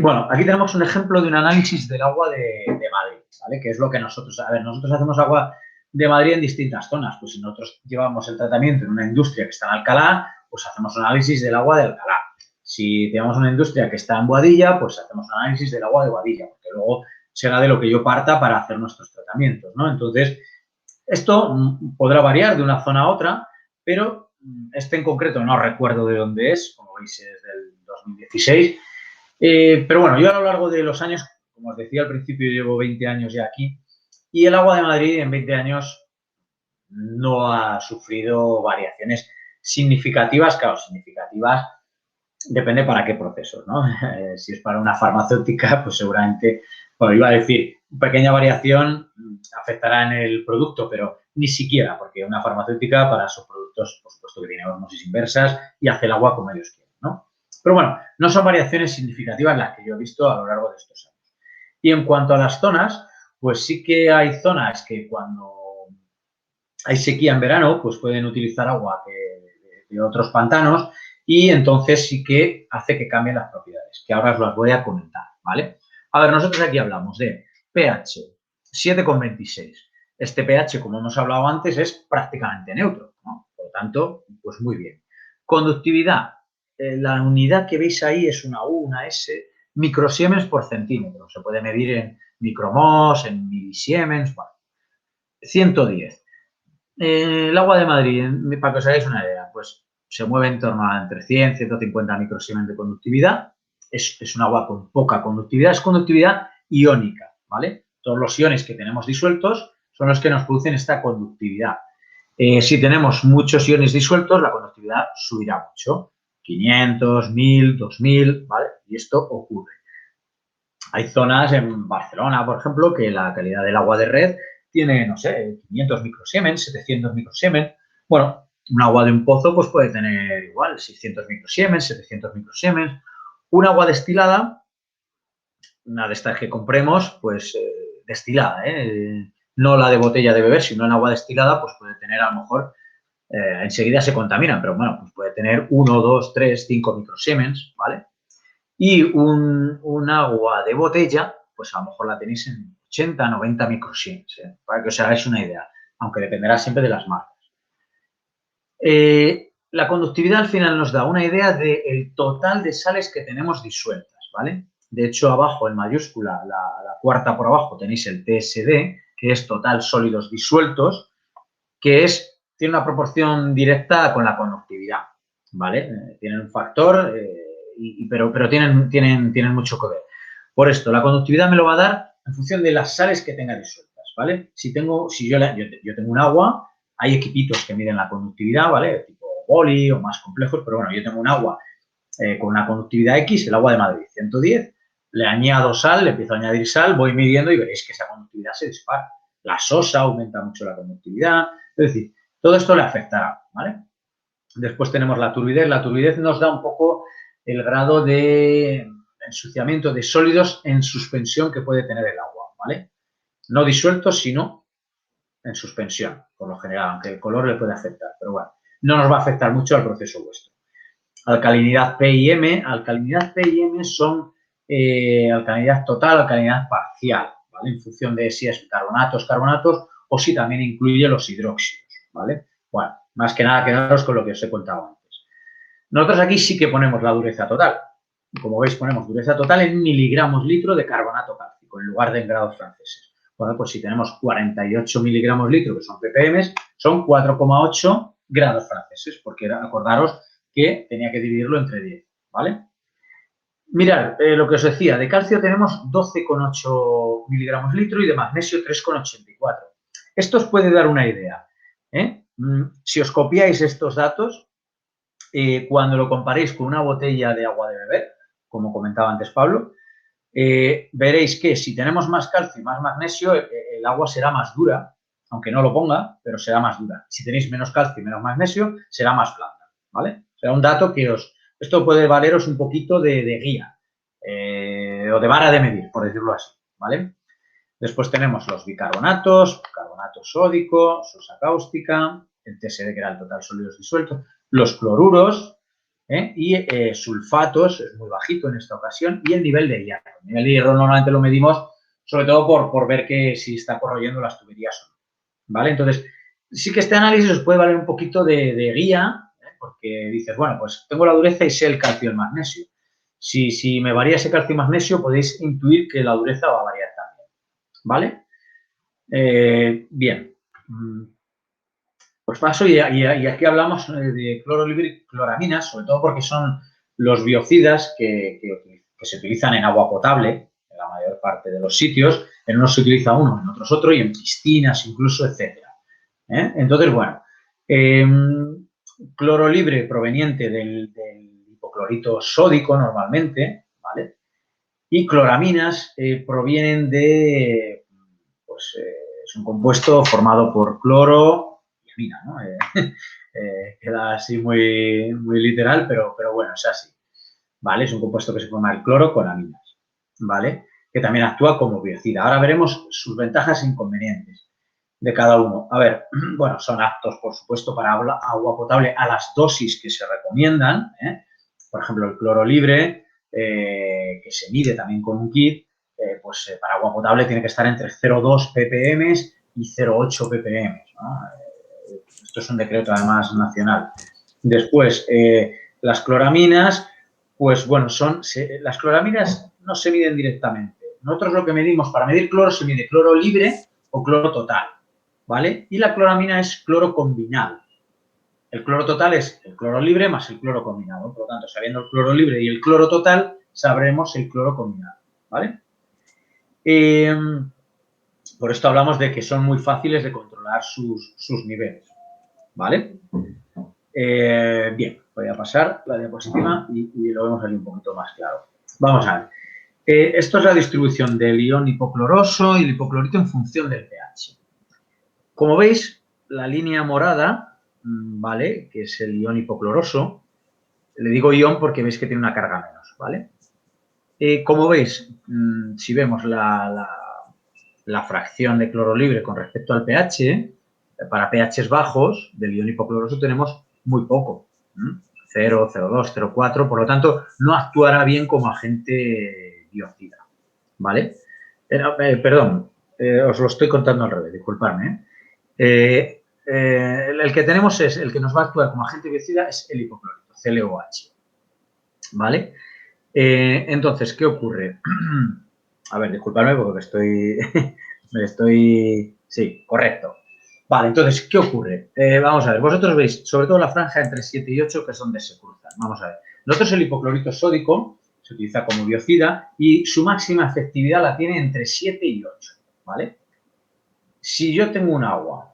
Bueno, aquí tenemos un ejemplo de un análisis del agua de Madrid, ¿vale? Que es lo que nosotros, a ver, nosotros hacemos agua de Madrid en distintas zonas. Pues si nosotros llevamos el tratamiento en una industria que está en Alcalá, pues hacemos un análisis del agua de Alcalá. Si tenemos una industria que está en Boadilla, pues hacemos un análisis del agua de Boadilla, porque luego será de lo que yo parta para hacer nuestros tratamientos, ¿no? Entonces, esto podrá variar de una zona a otra, pero este en concreto no recuerdo de dónde es, como veis es del 2016. Pero bueno, yo a lo largo de los años, como os decía al principio, llevo 20 años ya aquí y el agua de Madrid en 20 años no ha sufrido variaciones significativas, claro, significativas depende para qué procesos, ¿no? Si es para una farmacéutica, pues seguramente, bueno, iba a decir, pequeña variación afectará en el producto, pero ni siquiera, porque una farmacéutica para sus productos, por supuesto que tiene osmosis inversas y hace el agua como ellos quieren, ¿no? Pero bueno, no son variaciones significativas las que yo he visto a lo largo de estos años. Y en cuanto a las zonas, pues sí que hay zonas que cuando hay sequía en verano, pues pueden utilizar agua de otros pantanos y entonces sí que hace que cambien las propiedades, que ahora os las voy a comentar, ¿vale? A ver, nosotros aquí hablamos de pH 7,26. Este pH, como hemos hablado antes, es prácticamente neutro, ¿no? Por lo tanto, pues muy bien. Conductividad. La unidad que veis ahí es una U, una S, microsiemens por centímetro. Se puede medir en micromos, en milisiemens, bueno. 110. El agua de Madrid, para que os hagáis una idea, pues se mueve en torno a entre 100 y 150 microsiemens de conductividad. Es un agua con poca conductividad, es conductividad iónica, ¿vale? Todos los iones que tenemos disueltos son los que nos producen esta conductividad. Si tenemos muchos iones disueltos, la conductividad subirá mucho. 500, 1000, 2000, ¿vale? Y esto ocurre. Hay zonas en Barcelona, por ejemplo, que la calidad del agua de red tiene, no sé, 500 microsiemens, 700 microsiemens. Bueno, un agua de un pozo pues puede tener igual 600 microsiemens, 700 microsiemens. Un agua destilada, una de estas que compremos, pues destilada, no la de botella de beber, sino en agua destilada, pues puede tener a lo mejor, enseguida se contaminan, pero bueno, pues puede tener 1, 2, 3, 5 microsiemens, ¿vale? Y un agua de botella, pues a lo mejor la tenéis en 80, 90 microsiemens, para que os hagáis una idea, aunque dependerá siempre de las marcas. La conductividad al final nos da una idea del total de sales que tenemos disueltas, ¿vale? De hecho, abajo en mayúscula, la cuarta por abajo, tenéis el TSD, que es total sólidos disueltos, que tiene una proporción directa con la conductividad, ¿vale? Tienen un factor, pero tienen mucho que ver. Por esto, la conductividad me lo va a dar en función de las sales que tenga disueltas, ¿vale? Si yo tengo un agua, hay equipitos que miden la conductividad, ¿vale? Tipo boli o más complejos, pero bueno, yo tengo un agua con una conductividad X, el agua de Madrid, 110, le añado sal, le empiezo a añadir sal, voy midiendo y veréis que esa conductividad se dispara. La sosa aumenta mucho la conductividad, es decir, todo esto le afectará, ¿vale? Después tenemos la turbidez. La turbidez nos da un poco el grado de ensuciamiento de sólidos en suspensión que puede tener el agua, ¿vale? No disueltos, sino en suspensión, por lo general, aunque el color le puede afectar, pero bueno, no nos va a afectar mucho al proceso vuestro. Alcalinidad P y M. Alcalinidad P y M son alcalinidad total, alcalinidad parcial, ¿vale? En función de si es carbonatos, o si también incluye los hidróxidos, ¿vale? Bueno, más que nada quedaros con lo que os he contado antes. Nosotros aquí sí que ponemos la dureza total. Como veis, ponemos dureza total en miligramos litro de carbonato cálcico, en lugar de en grados franceses. Bueno, pues si tenemos 48 miligramos litro, que son ppm, son 4,8 grados franceses, porque acordaros que tenía que dividirlo entre 10, ¿vale? Mirad, lo que os decía, de calcio tenemos 12,8 miligramos litro y de magnesio 3,84. Esto os puede dar una idea. Si os copiáis estos datos, cuando lo comparéis con una botella de agua de beber, como comentaba antes Pablo, veréis que si tenemos más calcio y más magnesio, el agua será más dura, aunque no lo ponga, pero será más dura. Si tenéis menos calcio y menos magnesio, será más blanda, ¿vale? Será un dato que esto puede valeros un poquito de guía o de vara de medir, por decirlo así, ¿vale? Después tenemos los bicarbonatos, carbonato sódico, sosa cáustica, el TSD, que era el total sólidos disueltos, los cloruros y sulfatos, es muy bajito en esta ocasión, y el nivel de hierro. El nivel de hierro normalmente lo medimos sobre todo por ver que si está corroyendo las tuberías o no, ¿vale? Entonces, sí que este análisis os puede valer un poquito de guía, porque dices, bueno, pues tengo la dureza y sé el calcio y el magnesio. Si me varía ese calcio y magnesio, podéis intuir que la dureza va a variar también, ¿vale? Bien. Pues paso y aquí hablamos de cloro libre y cloraminas, sobre todo porque son los biocidas que se utilizan en agua potable, en la mayor parte de los sitios. En unos se utiliza uno, en otros otro, y en piscinas incluso, etcétera. Entonces, bueno, cloro libre proveniente del hipoclorito sódico normalmente, ¿vale? Y cloraminas provienen de, pues, es un compuesto formado por cloro y amina, ¿no? Queda así muy literal, pero bueno, es así, ¿vale? Es un compuesto que se forma del cloro con aminas, ¿vale? Que también actúa como biocida. Ahora veremos sus ventajas e inconvenientes de cada uno. A ver, bueno, son aptos, por supuesto, para agua potable a las dosis que se recomiendan, ¿eh? Por ejemplo, el cloro libre, que se mide también con un kit, pues para agua potable tiene que estar entre 0,2 ppm y 0,8 ppm, ¿no? Esto es un decreto, además, nacional. Después, las cloraminas, pues bueno, las cloraminas no se miden directamente. Nosotros lo que medimos, para medir cloro, se mide cloro libre o cloro total, ¿vale? Y la cloramina es cloro combinado. El cloro total es el cloro libre más el cloro combinado. Por lo tanto, sabiendo el cloro libre y el cloro total, sabremos el cloro combinado, ¿vale? Por esto hablamos de que son muy fáciles de controlar sus niveles, ¿vale? Bien, voy a pasar la diapositiva y lo vemos aquí un poquito más claro. Vamos a ver. Esto es la distribución del ion hipocloroso y el hipoclorito en función del pH. Como veis, la línea morada, ¿vale? Que es el ion hipocloroso. Le digo ion porque veis que tiene una carga menos, ¿vale? Como veis, si vemos la fracción de cloro libre con respecto al pH, para pHs bajos del ion hipocloroso tenemos muy poco, 0, 0,2, 0,4, por lo tanto, no actuará bien como agente biocida, ¿vale? Perdón, os lo estoy contando al revés, disculpadme. El que tenemos es, el que nos va a actuar como agente biocida es el hipoclorito, ClOH, ¿vale? Entonces, ¿qué ocurre? A ver, disculpadme porque sí, correcto. Vale, entonces, ¿qué ocurre? Vamos a ver, vosotros veis, sobre todo la franja entre 7 y 8, que es donde se cruzan. Vamos a ver. Nosotros el hipoclorito sódico se utiliza como biocida y su máxima efectividad la tiene entre 7 y 8, ¿vale? Si yo tengo un agua,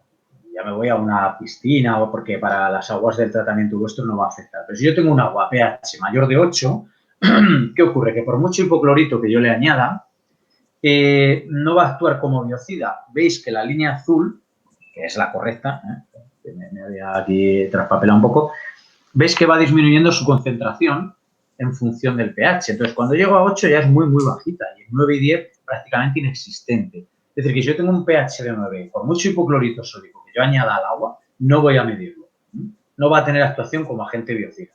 ya me voy a una piscina o porque para las aguas del tratamiento vuestro no va a afectar, pero si yo tengo un agua pH mayor de 8, ¿qué ocurre? Que por mucho hipoclorito que yo le añada, no va a actuar como biocida. Veis que la línea azul, que es la correcta, que me había aquí traspapelado un poco, veis que va disminuyendo su concentración en función del pH. Entonces, cuando llego a 8 ya es muy bajita y en 9 y 10 prácticamente inexistente. Es decir, que si yo tengo un pH de 9, por mucho hipoclorito sódico que yo añada al agua, no voy a medirlo. No va a tener actuación como agente biocida,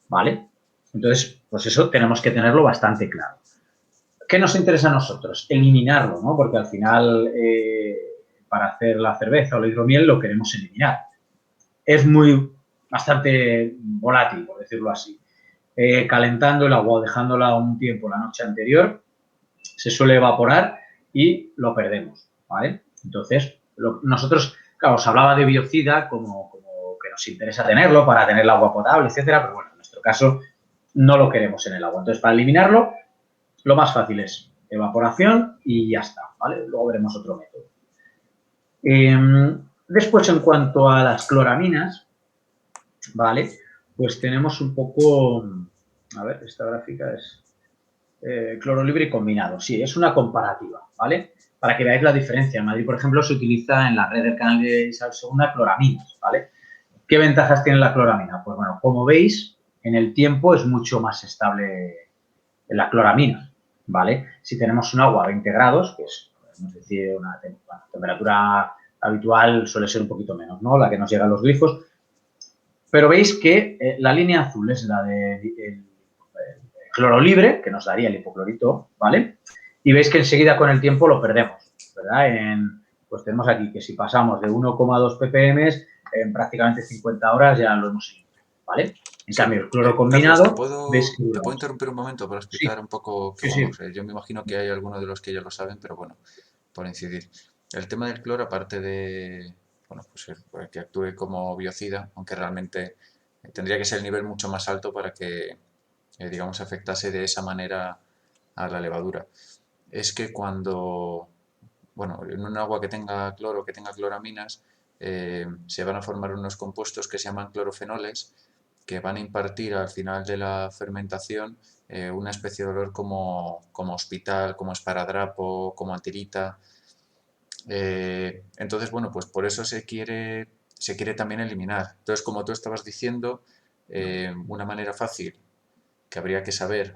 ¿vale? Entonces, pues eso tenemos que tenerlo bastante claro. ¿Qué nos interesa a nosotros? Eliminarlo, ¿no? Porque al final, para hacer la cerveza o la hidromiel, lo queremos eliminar. Es bastante volátil, por decirlo así. Calentando el agua o dejándola un tiempo la noche anterior, se suele evaporar y lo perdemos, ¿vale? Entonces, nosotros, claro, os hablaba de biocida como que nos interesa tenerlo para tener el agua potable, etcétera, pero bueno, en nuestro caso no lo queremos en el agua. Entonces, para eliminarlo, lo más fácil es evaporación y ya está, ¿vale? Luego veremos otro método. Después, en cuanto a las cloraminas, ¿vale? Pues tenemos un poco, a ver, esta gráfica es cloro libre y combinado. Sí, es una comparativa, ¿vale? Para que veáis la diferencia. En Madrid, por ejemplo, se utiliza en la red del canal de Isabel II cloraminas, ¿vale? ¿Qué ventajas tiene la cloramina? Pues bueno, como veis, en el tiempo es mucho más estable la cloramina, ¿vale? Si tenemos un agua a 20 grados, que es, podemos decir, una temperatura habitual suele ser un poquito menos, ¿no? La que nos llega a los grifos. Pero veis que la línea azul es la de cloro libre, que nos daría el hipoclorito, ¿vale? Y veis que enseguida con el tiempo lo perdemos, ¿verdad? Pues tenemos aquí que si pasamos de 1,2 ppm, en prácticamente 50 horas ya lo hemos eliminado, ¿vale? En Sí, cambio, el cloro Carlos, combinado, veis que te dura puedo más. interrumpir un momento para Sí, explicar un poco, que sí, bueno, sí. yo me imagino que hay algunos de los que ya lo saben, pero bueno, por incidir. El tema del cloro, aparte de, bueno, pues que actúe como biocida, aunque realmente tendría que ser el nivel mucho más alto para que, digamos, afectase de esa manera a la levadura. Es que cuando, bueno, en un agua que tenga cloro, que tenga cloraminas, se van a formar unos compuestos que se llaman clorofenoles, que van a impartir al final de la fermentación una especie de olor como hospital, como esparadrapo, como antirita. Entonces, bueno, pues por eso se quiere también eliminar. Entonces, como tú estabas diciendo, una manera fácil que habría que saber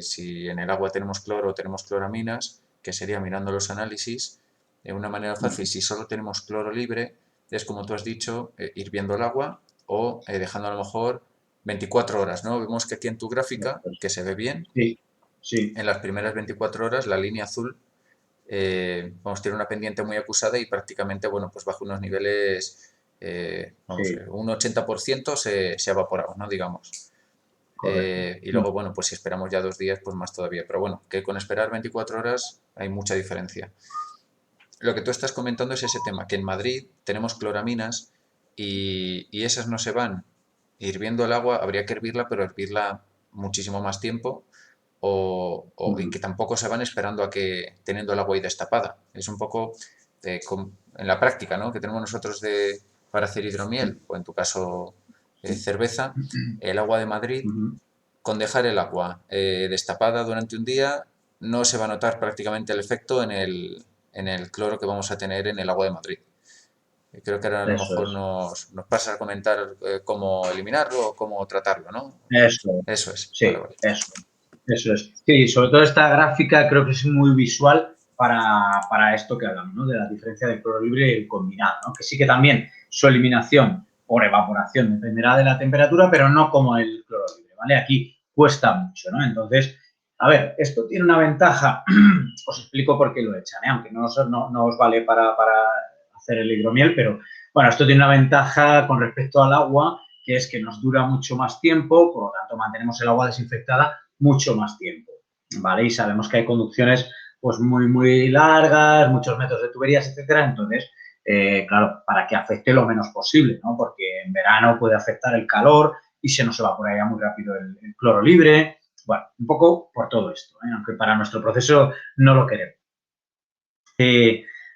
si en el agua tenemos cloro o tenemos cloraminas, que sería mirando los análisis. Una manera fácil, si solo tenemos cloro libre, es como tú has dicho, hirviendo el agua o dejando a lo mejor 24 horas, ¿no? Vemos que aquí en tu gráfica, que se ve bien, Sí, sí, en las primeras 24 horas la línea azul, vamos, tiene una pendiente muy acusada y prácticamente, bueno, pues bajo unos niveles, vamos, sí, un 80% se ha evaporado, ¿no? Digamos. correcto. Y luego, bueno, pues si esperamos ya 2 días, pues más todavía. Pero bueno, que con esperar 24 horas hay mucha diferencia. Lo que tú estás comentando es ese tema, que en Madrid tenemos cloraminas y esas no se van hirviendo el agua, habría que hervirla, pero hervirla muchísimo más tiempo y que tampoco se van esperando a que teniendo el agua ahí destapada. Es un poco en la práctica, ¿no? Que tenemos nosotros para hacer hidromiel, o en tu caso cerveza, el agua de Madrid, con dejar el agua destapada durante un día, no se va a notar prácticamente el efecto en el cloro que vamos a tener en el agua de Madrid. Creo que ahora a lo Eso mejor es. nos pasa a comentar cómo eliminarlo o cómo tratarlo, ¿no? Eso es. Eso es, vale, Sí, vale. eso es. Sí, sobre todo esta gráfica creo que es muy visual para esto que hablamos, ¿no? De la diferencia del cloro libre y el combinado, ¿no? Que sí que también su eliminación por evaporación dependerá de la temperatura, pero no como el cloro libre, ¿vale? Aquí cuesta mucho, ¿no? Entonces, a ver, esto tiene una ventaja, os explico por qué lo echan, ¿eh? Aunque no os vale para hacer el hidromiel, pero bueno, esto tiene una ventaja con respecto al agua, que es que nos dura mucho más tiempo, por lo tanto mantenemos el agua desinfectada mucho más tiempo, ¿vale? Y sabemos que hay conducciones pues muy largas, muchos metros de tuberías, etcétera, entonces, claro, para que afecte lo menos posible, ¿no? Porque en verano puede afectar el calor y se nos evaporaría muy rápido el cloro libre, bueno, un poco por todo esto, ¿eh? Aunque para nuestro proceso no lo queremos.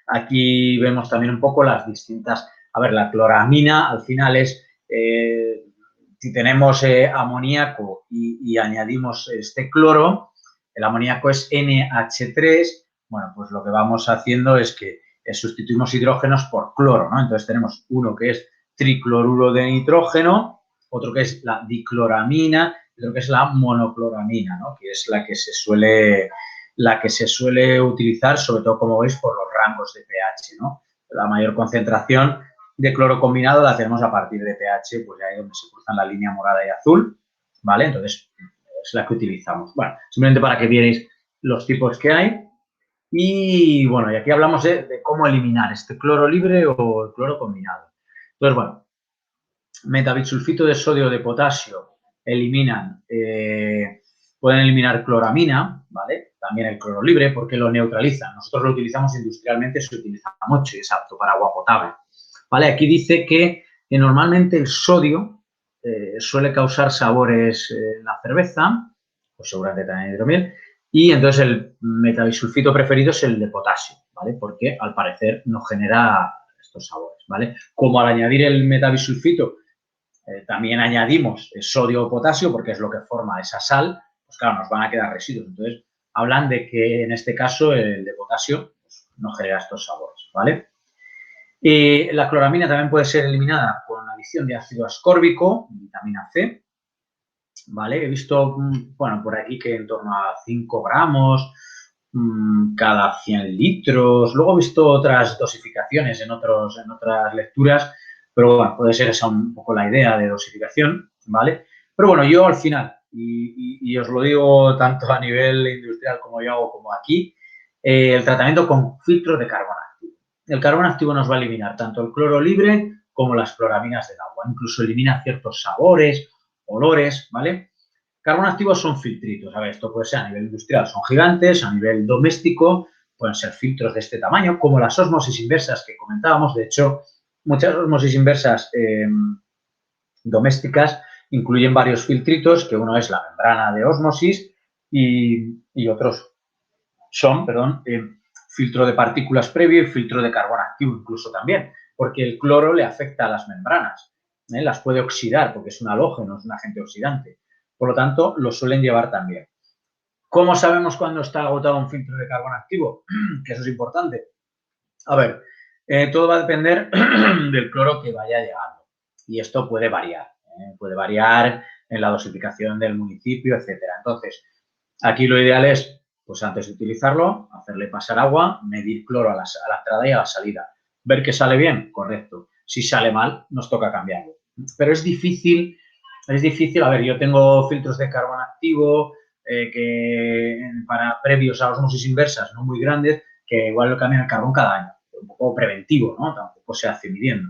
Aquí vemos también un poco las distintas, a ver, la cloramina al final es, si tenemos amoníaco y añadimos este cloro, el amoníaco es NH3, bueno, pues lo que vamos haciendo es que sustituimos hidrógenos por cloro, ¿no? Entonces tenemos uno que es tricloruro de nitrógeno, otro que es la dicloramina, y otro que es la monocloramina, ¿no? Que es la que se suele utilizar, sobre todo, como veis, por los rangos de pH, ¿no? La mayor concentración de cloro combinado la tenemos a partir de pH, pues ahí donde se cruzan la línea morada y azul, ¿vale? Entonces, es la que utilizamos. Bueno, simplemente para que vierais los tipos que hay. Y bueno, y aquí hablamos de cómo eliminar este cloro libre o el cloro combinado. Entonces, bueno, metabisulfito de sodio o de potasio pueden eliminar cloramina, ¿vale? También el cloro libre porque lo neutralizan. Nosotros lo utilizamos industrialmente, se utiliza mucho y es apto para agua potable, ¿vale? Aquí dice que normalmente el sodio suele causar sabores en la cerveza, pues seguramente también hidromiel, y entonces el metabisulfito preferido es el de potasio, ¿vale? Porque al parecer no genera estos sabores, ¿vale? Como al añadir el metabisulfito también añadimos sodio o potasio, porque es lo que forma esa sal, pues claro, nos van a quedar residuos. Entonces, hablan de que en este caso el de potasio pues, no genera estos sabores, ¿vale? La cloramina también puede ser eliminada con adición de ácido ascórbico, vitamina C, ¿vale? He visto, bueno, por aquí que en torno a 5 gramos cada 100 litros. Luego he visto otras dosificaciones en otras lecturas, pero bueno, puede ser esa un poco la idea de dosificación, ¿vale? Pero bueno, yo al final, y os lo digo tanto a nivel industrial como yo hago como aquí, el tratamiento con filtros de carbono activo. El carbono activo nos va a eliminar tanto el cloro libre como las cloraminas del agua. Incluso elimina ciertos sabores, olores, ¿vale? Carbono activos son filtritos. A ver, esto puede ser a nivel industrial, son gigantes, a nivel doméstico pueden ser filtros de este tamaño, como las ósmosis inversas que comentábamos. De hecho, muchas ósmosis inversas domésticas incluyen varios filtritos, que uno es la membrana de ósmosis y otros son, perdón, filtro de partículas previo y filtro de carbono activo incluso también, porque el cloro le afecta a las membranas, las puede oxidar porque es un halógeno, es un agente oxidante. Por lo tanto, lo suelen llevar también. ¿Cómo sabemos cuándo está agotado un filtro de carbono activo? Que eso es importante. A ver, todo va a depender del cloro que vaya llegando. Y esto puede variar. Puede variar en la dosificación del municipio, etcétera. Entonces, aquí lo ideal es, pues antes de utilizarlo, hacerle pasar agua, medir cloro a la entrada y a la salida. Ver que sale bien, correcto. Si sale mal, nos toca cambiarlo. Pero es difícil, a ver, yo tengo filtros de carbono activo que para previos a osmosis inversas, no muy grandes, que igual lo cambian el carbón cada año. Un poco preventivo, ¿no? Tampoco se hace midiendo.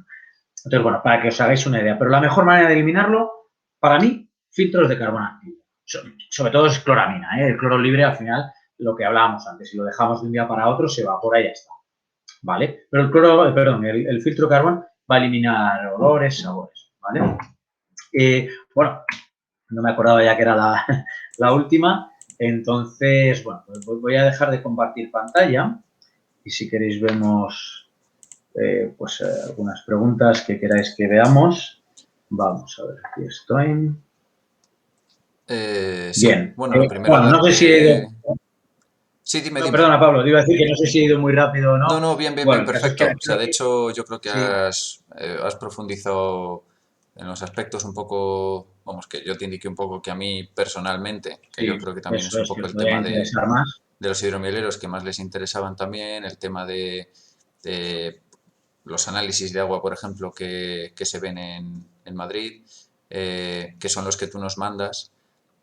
Entonces, bueno, para que os hagáis una idea. Pero la mejor manera de eliminarlo, para mí, filtros de carbono activo. Sobre todo es cloramina, ¿eh? El cloro libre, al final, lo que hablábamos antes, si lo dejamos de un día para otro, se evapora y ya está. ¿Vale? Pero el cloro, perdón, el filtro de carbón va a eliminar olores, sabores, ¿vale? Bueno, no me acordaba ya que era la última. Entonces, bueno, pues voy a dejar de compartir pantalla y si queréis vemos algunas preguntas que queráis que veamos. Vamos a ver, aquí estoy. Sí, Bien. bueno, lo primero No sé si he ido... Sí, dime, No, dime. perdona, Pablo, te iba a decir que no sé si he ido muy rápido o No, no. no, bien, bien, Bueno, bien, el caso es que perfecto. O sea, creo de que... hecho, yo creo que Sí, has profundizado en los aspectos un poco, vamos, que yo te indiqué un poco que a mí personalmente, que yo sí, creo que también es eso un es que poco os el podría tema interesar más. de los hidromieleros que más les interesaban también, el tema de los análisis de agua, por ejemplo, que se ven en Madrid, que son los que tú nos mandas.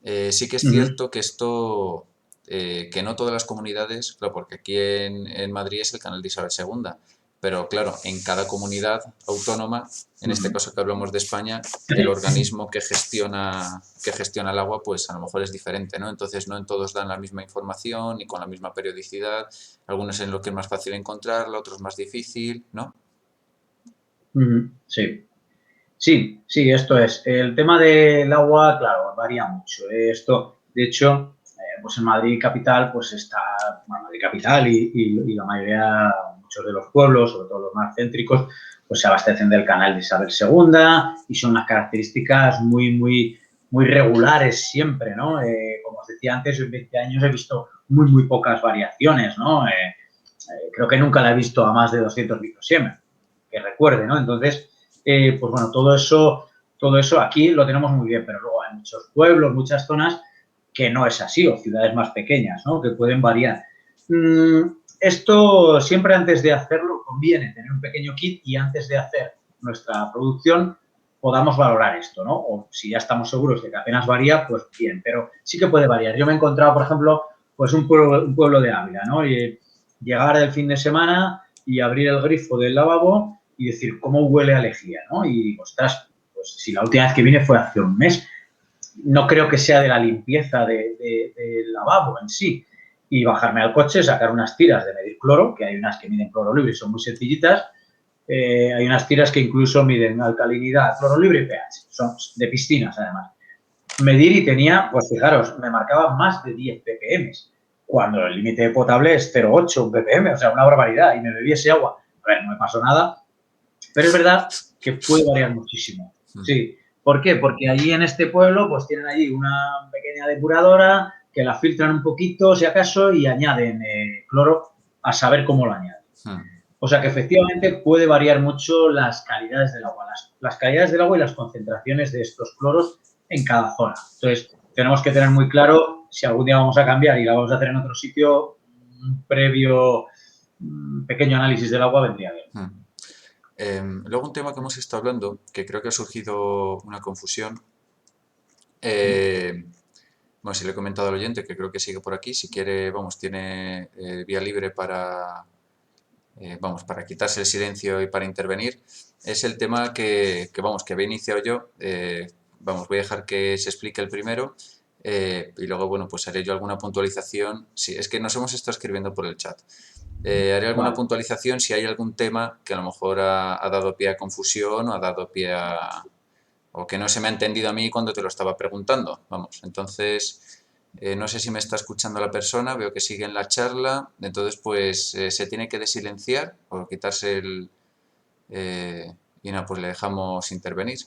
Sí que es Ujú. cierto que esto, que no todas las comunidades, claro, porque aquí en Madrid es el canal de Isabel II, pero claro, en cada comunidad autónoma, en este Ujú. caso que hablamos de España, el organismo que gestiona el agua, pues a lo mejor es diferente, ¿no? Entonces no en todos dan la misma información ni con la misma periodicidad, algunos en lo que es más fácil encontrarla, otros más difícil, ¿no? Ujú. Sí. Sí, sí, esto es. El tema del agua, claro, varía mucho. Esto, de hecho, pues en Madrid capital, pues está, bueno, Madrid capital y la mayoría, muchos de los pueblos, sobre todo los más céntricos, pues se abastecen del canal de Isabel II y son unas características muy regulares siempre, ¿no? Como os decía antes, en 20 años he visto muy pocas variaciones, ¿no? Creo que nunca la he visto a más de 200 microsiemen, que recuerde, ¿no? Entonces, pues bueno, todo eso aquí lo tenemos muy bien, pero luego hay muchos pueblos, muchas zonas que no es así, o ciudades más pequeñas, ¿no? Que pueden variar. Esto siempre antes de hacerlo conviene tener un pequeño kit y antes de hacer nuestra producción podamos valorar esto, ¿no? O si ya estamos seguros de que apenas varía, pues bien, pero sí que puede variar. Yo me he encontrado, por ejemplo, pues un pueblo de Ávila, ¿no? Y llegar el fin de semana y abrir el grifo del lavabo y decir, ¿cómo huele a lejía? ¿No? Y, ostras, pues si la última vez que vine fue hace un mes, no creo que sea de la limpieza del lavabo en sí. Y bajarme al coche, sacar unas tiras de medir cloro, que hay unas que miden cloro libre y son muy sencillitas, hay unas tiras que incluso miden alcalinidad, cloro libre y pH, son de piscinas además. Medir y tenía, pues fijaros, me marcaba más de 10 ppm, cuando el límite potable es 0,8 ppm, o sea, una barbaridad, y me bebí ese agua. A ver, no me pasó nada, pero es verdad que puede variar muchísimo. Sí. ¿Por qué? Porque allí en este pueblo, pues tienen allí una pequeña depuradora que la filtran un poquito, si acaso, y añaden cloro a saber cómo lo añaden. O sea que efectivamente puede variar mucho las calidades del agua, las calidades del agua y las concentraciones de estos cloros en cada zona. Entonces, tenemos que tener muy claro si algún día vamos a cambiar y la vamos a hacer en otro sitio, un previo pequeño análisis del agua vendría bien. Luego un tema que hemos estado hablando, que creo que ha surgido una confusión. Bueno, si le he comentado al oyente que creo que sigue por aquí, si quiere, vamos, tiene vía libre para, vamos, para quitarse el silencio y para intervenir. Es el tema vamos, que había iniciado yo. Vamos, voy a dejar que se explique el primero y luego, bueno, pues haré yo alguna puntualización. Sí, es que nos hemos estado escribiendo por el chat. Haré alguna puntualización si hay algún tema que a lo mejor ha dado pie a confusión o ha dado pie a... o que no se me ha entendido a mí cuando te lo estaba preguntando. Vamos, entonces, no sé si me está escuchando la persona, veo que sigue en la charla, entonces pues se tiene que desilenciar o quitarse el... y nada, pues le dejamos intervenir.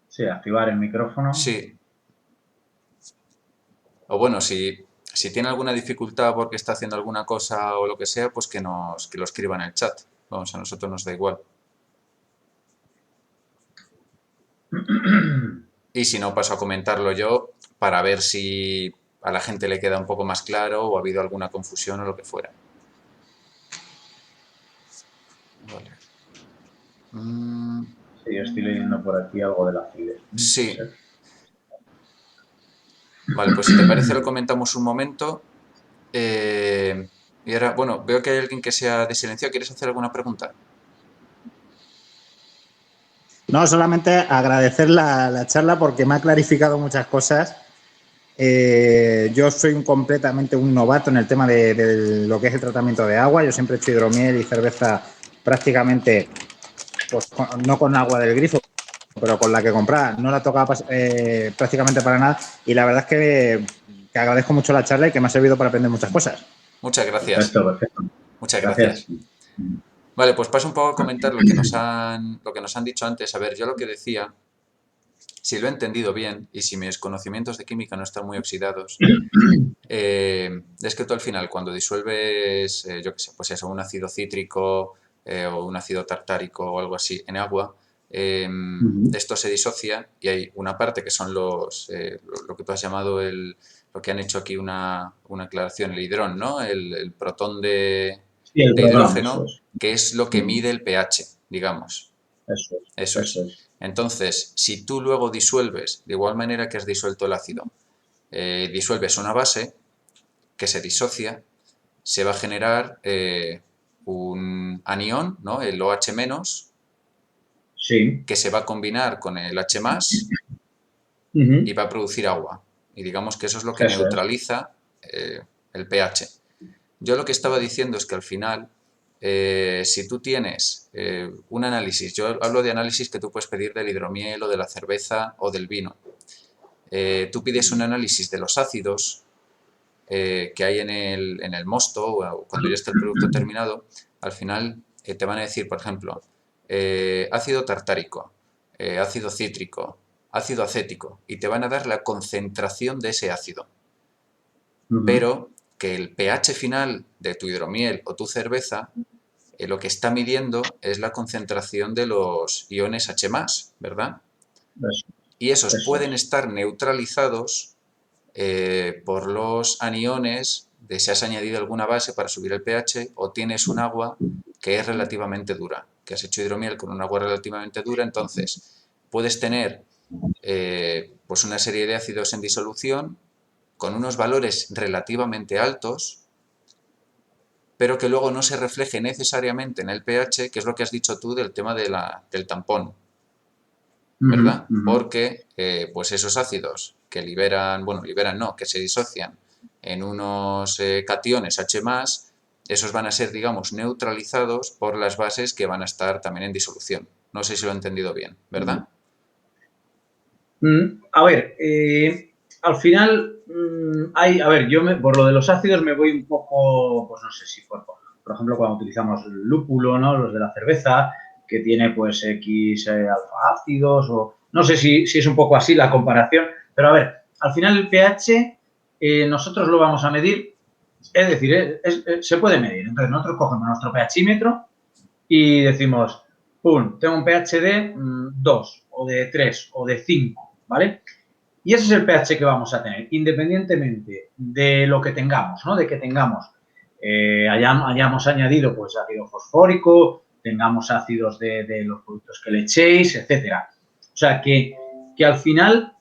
Sí, activar el micrófono. Sí. O bueno, si tiene alguna dificultad porque está haciendo alguna cosa o lo que sea, pues que lo escriba en el chat. Vamos, a nosotros nos da igual. Y si no, paso a comentarlo yo para ver si a la gente le queda un poco más claro o ha habido alguna confusión o lo que fuera. Vale. Sí, yo estoy leyendo por aquí algo de la acidez. Sí. Vale, pues si te parece lo comentamos un momento. Y ahora, bueno, veo que hay alguien que se ha desilenciado. ¿Quieres hacer alguna pregunta? No, solamente agradecer la charla porque me ha clarificado muchas cosas. Yo soy completamente un novato en el tema de lo que es el tratamiento de agua. Yo siempre he hecho hidromiel y cerveza prácticamente, pues no con agua del grifo, pero con la que compraba. No la tocaba prácticamente para nada. Y la verdad es que agradezco mucho la charla y que me ha servido para aprender muchas cosas. Muchas gracias. Perfecto. Muchas gracias. Vale, pues paso un poco a comentar lo que nos han dicho antes. A ver, yo lo que decía, si lo he entendido bien y si mis conocimientos de química no están muy oxidados, es que tú al final cuando disuelves, yo qué sé, pues eso, un ácido cítrico o un ácido tartárico o algo así en agua, esto se disocia y hay una parte que son lo que tú has llamado lo que han hecho aquí una aclaración, el hidrón, ¿no? El protón de hidrógeno, que es lo que mide el pH, digamos. Eso es. Entonces, si tú luego disuelves, de igual manera que has disuelto el ácido, disuelves una base que se disocia, se va a generar un anión, ¿no? El OH-, que se va a combinar con el H+, y va a producir agua. Y digamos que eso es lo que neutraliza el pH. Yo lo que estaba diciendo es que al final, si tú tienes un análisis, yo hablo de análisis que tú puedes pedir del hidromiel o de la cerveza o del vino. Tú pides un análisis de los ácidos que hay en el mosto o cuando ya está el producto terminado, al final te van a decir, por ejemplo, ácido tartárico, ácido cítrico, ácido acético, y te van a dar la concentración de ese ácido. Pero que el pH final de tu hidromiel o tu cerveza lo que está midiendo es la concentración de los iones H+, ¿verdad? Y esos pueden estar neutralizados por los aniones de si has añadido alguna base para subir el pH o tienes un agua que es relativamente dura, que has hecho hidromiel con un agua relativamente dura, entonces puedes tener pues una serie de ácidos en disolución con unos valores relativamente altos, pero que luego no se refleje necesariamente en el pH, que es lo que has dicho tú del tema del tampón, ¿verdad? Porque pues esos ácidos que que se disocian en unos cationes H+, esos van a ser, digamos, neutralizados por las bases que van a estar también en disolución. No sé si lo he entendido bien, ¿verdad? A ver, al final a ver, por lo de los ácidos me voy un poco, pues no sé si por ejemplo, cuando utilizamos el lúpulo, ¿no? Los de la cerveza, que tiene pues X alfa ácidos, o no sé si es un poco así la comparación, pero a ver, al final el pH nosotros lo vamos a medir, es decir, se puede medir. Entonces nosotros cogemos nuestro pHímetro y decimos, pum, tengo un pH de 2 o de 3 o de 5, ¿vale? Y ese es el pH que vamos a tener, independientemente de lo que tengamos, ¿no? De que tengamos, hayamos añadido pues ácido fosfórico, tengamos ácidos de los productos que le echéis, etcétera. O sea, que al final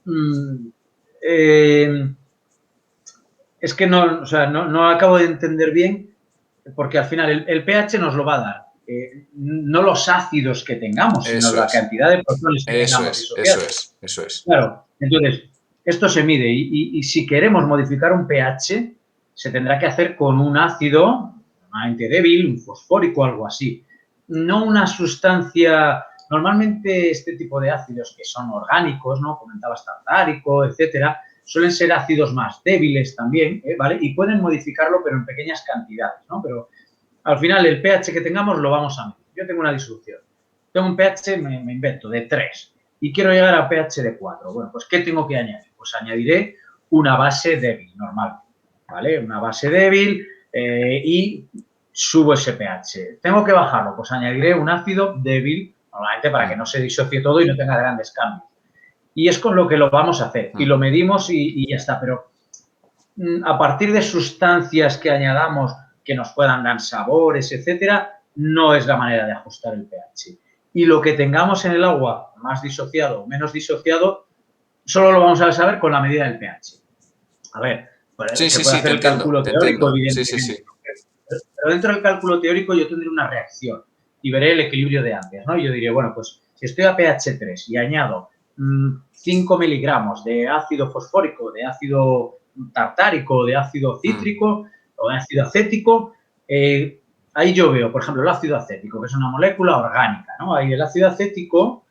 es que no, o sea, no acabo de entender bien, porque al final el pH nos lo va a dar no los ácidos que tengamos, sino Eso la es. cantidad de protones que Eso tengamos es, disociados. eso es. Claro, entonces, esto se mide y si queremos modificar un pH, se tendrá que hacer con un ácido normalmente débil, un fosfórico, algo así. No una sustancia, normalmente este tipo de ácidos que son orgánicos, ¿no? Comentabas tartárico, etcétera, suelen ser ácidos más débiles también, ¿vale? Y pueden modificarlo, pero en pequeñas cantidades, ¿no? Pero al final el pH que tengamos lo vamos a medir. Yo tengo una disolución. Tengo un pH, me invento, de 3 y quiero llegar a pH de 4. Bueno, pues ¿qué tengo que añadir? Pues añadiré una base débil, normal, ¿vale? Una base débil y subo ese pH. ¿Tengo que bajarlo? Pues añadiré un ácido débil, normalmente para que no se disocie todo y no tenga grandes cambios. Y es con lo que lo vamos a hacer. Y lo medimos y ya está. Pero a partir de sustancias que añadamos que nos puedan dar sabores, etcétera, no es la manera de ajustar el pH. Y lo que tengamos en el agua, más disociado o menos disociado, solo lo vamos a saber con la medida del pH. A ver, se puede hacer el cálculo teórico, evidentemente. Sí. Pero dentro del cálculo teórico yo tendré una reacción y veré el equilibrio de antes, ¿no? Yo diré, bueno, pues si estoy a pH 3 y añado 5 miligramos de ácido fosfórico, de ácido tartárico, de ácido cítrico o de ácido acético, ahí yo veo, por ejemplo, el ácido acético, que es una molécula orgánica, ¿no? Ahí el ácido acético,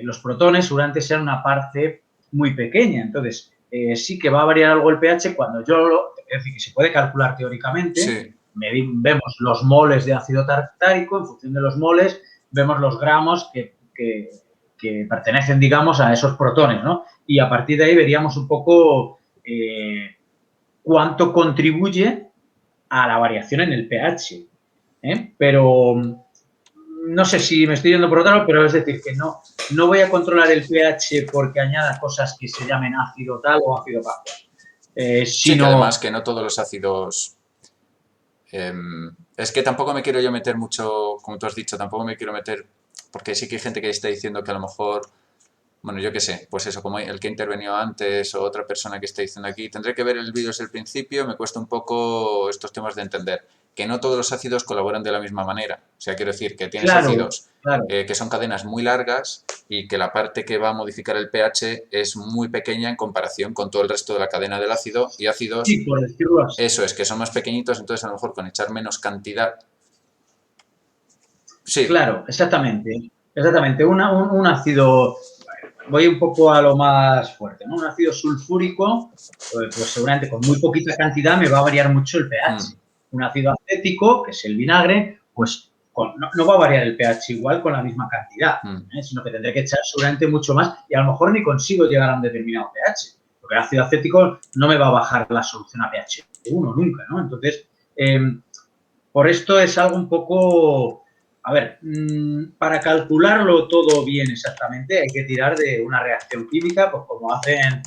los protones seguramente sean una parte muy pequeña, entonces sí que va a variar algo el pH cuando yo, es decir, que se puede calcular teóricamente, Sí. Vemos los moles de ácido tartárico, en función de los moles vemos los gramos que pertenecen, digamos, a esos protones, ¿no? Y a partir de ahí veríamos un poco cuánto contribuye a la variación en el pH. Pero no sé si me estoy yendo por otro lado, pero es decir, que no voy a controlar el pH porque añada cosas que se llamen ácido tal o ácido bajo. Sí, que además que no todos los ácidos... es que tampoco me quiero yo meter mucho, como tú has dicho, tampoco me quiero meter, porque sí que hay gente que está diciendo que a lo mejor, bueno, yo qué sé, pues eso, como el que intervenido antes o otra persona que está diciendo aquí, tendré que ver el vídeo desde el principio, me cuesta un poco estos temas de entender, que no todos los ácidos colaboran de la misma manera, o sea, quiero decir que tienes ácidos que son cadenas muy largas y que la parte que va a modificar el pH es muy pequeña en comparación con todo el resto de la cadena del ácido y ácidos, sí, por decirlo así. Eso es, que son más pequeñitos, entonces a lo mejor con echar menos cantidad. Sí. Claro, exactamente. Exactamente. Un ácido, voy un poco a lo más fuerte, ¿no? Un ácido sulfúrico, pues seguramente con muy poquita cantidad me va a variar mucho el pH. Un ácido acético, que es el vinagre, pues no va a variar el pH igual con la misma cantidad, sino que tendré que echar seguramente mucho más y a lo mejor ni consigo llegar a un determinado pH, porque el ácido acético no me va a bajar la solución a pH 1 nunca, ¿no? Entonces, por esto es algo un poco... A ver, para calcularlo todo bien exactamente hay que tirar de una reacción química, pues como hacen,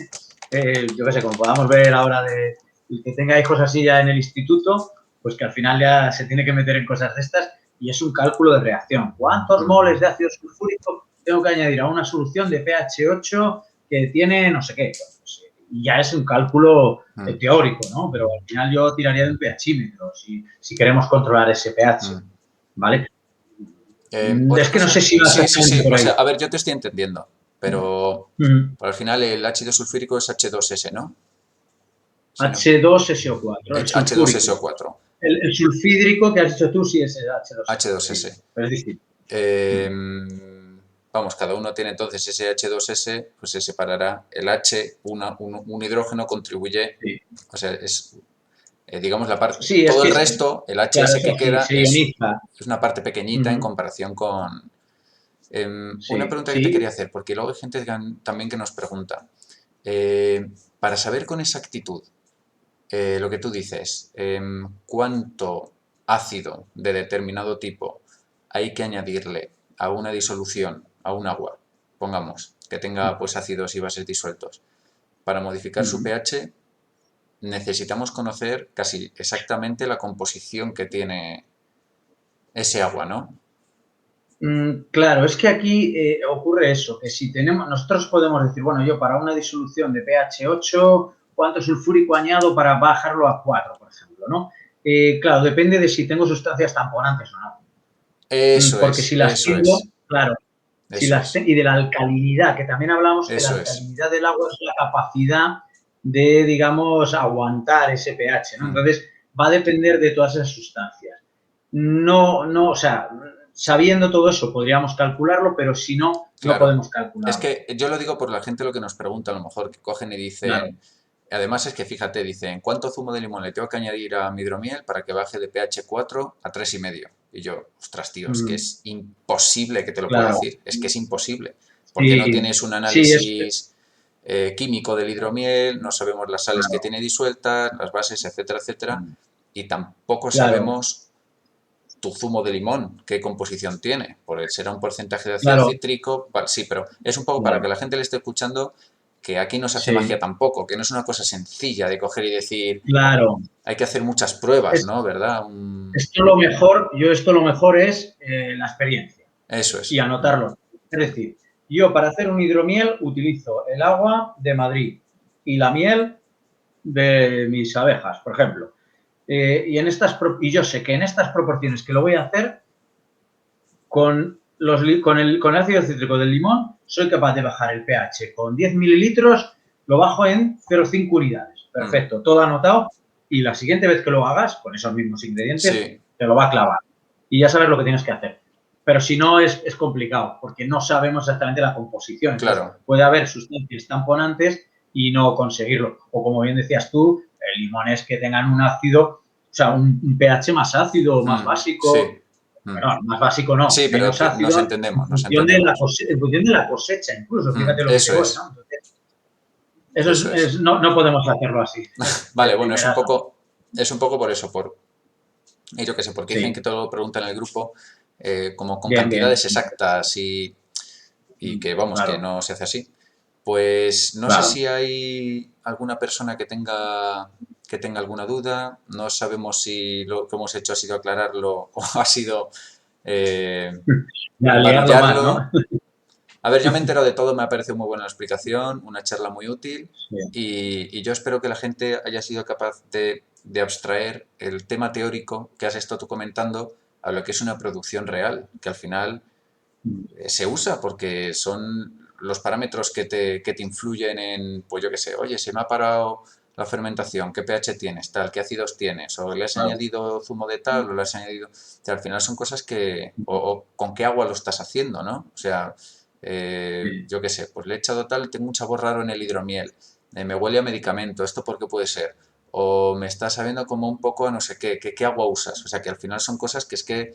yo qué sé, como podamos ver ahora de que tenga hijos así ya en el instituto, pues que al final ya se tiene que meter en cosas de estas y es un cálculo de reacción. ¿Cuántos moles de ácido sulfúrico tengo que añadir a una solución de pH 8 que tiene no sé qué? Pues, y ya es un cálculo teórico, ¿no? Pero al final yo tiraría de un pHímetro si queremos controlar ese pH, ¿vale? Es que no sé si... Sí. O sea, a ver, yo te estoy entendiendo, pero al final el ácido sulfúrico es H2S, ¿no? H2SO4. H2SO4. El sulfídrico que has dicho tú sí es el H2S. H2S. Pero es distinto. Vamos, cada uno tiene entonces ese H2S, pues se separará. El H, un hidrógeno contribuye, Sí. o sea, es, digamos, la parte, Sí, es todo que el resto, el claro, HS que eso sí, queda se ioniza. es una parte pequeñita en comparación con... una Sí, pregunta que te sí. quería hacer, porque luego hay gente también que nos pregunta, para saber con exactitud lo que tú dices, cuánto ácido de determinado tipo hay que añadirle a una disolución, a un agua, pongamos, que tenga pues ácidos y bases disueltos, para modificar su pH, necesitamos conocer casi exactamente la composición que tiene ese agua, ¿no? Claro, es que aquí ocurre eso, que si tenemos, nosotros podemos decir, bueno, yo para una disolución de pH 8, ¿cuánto sulfúrico añado para bajarlo a 4, por ejemplo, ¿no? Claro, depende de si tengo sustancias tamponantes o no. Porque si las Eso tengo, es, claro, si eso las es, y de la alcalinidad, que también hablamos que la eso es. alcalinidad del agua es la capacidad de, digamos, aguantar ese pH, ¿no? Entonces, va a depender de todas esas sustancias. No, o sea, sabiendo todo eso podríamos calcularlo, pero si no, no Claro, podemos es calcularlo. que yo lo digo por la gente lo que nos pregunta, a lo mejor que cogen y Claro, dicen, además es que fíjate, dicen, ¿cuánto zumo de limón le tengo que añadir a mi hidromiel para que baje de pH 4 a 3,5? Y yo, ostras, tío, es que es imposible que te lo pueda claro. decir, es que es imposible, porque no Sí, tienes un sí, análisis químico del hidromiel, no sabemos las sales que claro, tiene disueltas, las bases, etcétera, etcétera, y tampoco claro, sabemos tu zumo de limón, qué composición tiene, porque será un porcentaje de ácido claro, cítrico, sí, pero es un poco para que claro. la gente le esté escuchando que aquí no se hace magia Sí, tampoco, que no es una cosa sencilla de coger y decir, claro. hay que hacer muchas pruebas, Es, ¿no? ¿Verdad? esto lo mejor es la experiencia Eso y es. anotarlo. Es decir, yo para hacer un hidromiel utilizo el agua de Madrid y la miel de mis abejas, por ejemplo. Y yo sé que en estas proporciones que lo voy a hacer, con el ácido cítrico del limón, soy capaz de bajar el pH con 10 mililitros, lo bajo en 0,5 unidades. Mm, Perfecto, todo anotado. Y la siguiente vez que lo hagas, con esos mismos ingredientes, sí, te lo va a clavar. Y ya sabes lo que tienes que hacer. Pero si no, es complicado, porque no sabemos exactamente la composición. Entonces, claro. puede haber sustancias tamponantes y no conseguirlo. O como bien decías tú, limones que tengan un ácido, o sea, un pH más ácido, más básico. Sí. Mm. Bueno, más básico no, Sí, pero menos que nos ácido entendemos, nos entendemos. en función de la cosecha, incluso, fíjate lo que te Eso voy, ¿no? es, Entonces, eso es. no podemos hacerlo así, Vale, de bueno, primeras no. es un poco por eso, y yo qué sé, porque hay gente Sí, que todo lo pregunta en el grupo como con bien, bien, cantidades exactas y que vamos, que claro, no se hace así. Pues no sé claro. si hay alguna persona que tenga alguna duda, no sabemos si lo que hemos hecho ha sido aclararlo o ha sido eh, Ya, liarlo más, embarullarlo. ¿no? A ver, yo me he enterado de todo, me ha parecido muy buena la explicación, una charla muy útil Sí, y yo espero que la gente haya sido capaz de abstraer el tema teórico que has estado tú comentando a lo que es una producción real, que al final se usa porque son los parámetros que te influyen en, pues yo qué sé, oye, se me ha parado la fermentación, qué pH tienes, tal, qué ácidos tienes, o le has claro. añadido zumo de tal, o le has añadido... O sea, al final son cosas que... O con qué agua lo estás haciendo, ¿no? O sea, Sí, yo qué sé, pues le he echado tal, tengo un sabor raro en el hidromiel, me huele a medicamento, ¿esto por qué puede ser? O me está sabiendo como un poco a no sé qué, qué agua usas. O sea, que al final son cosas que es que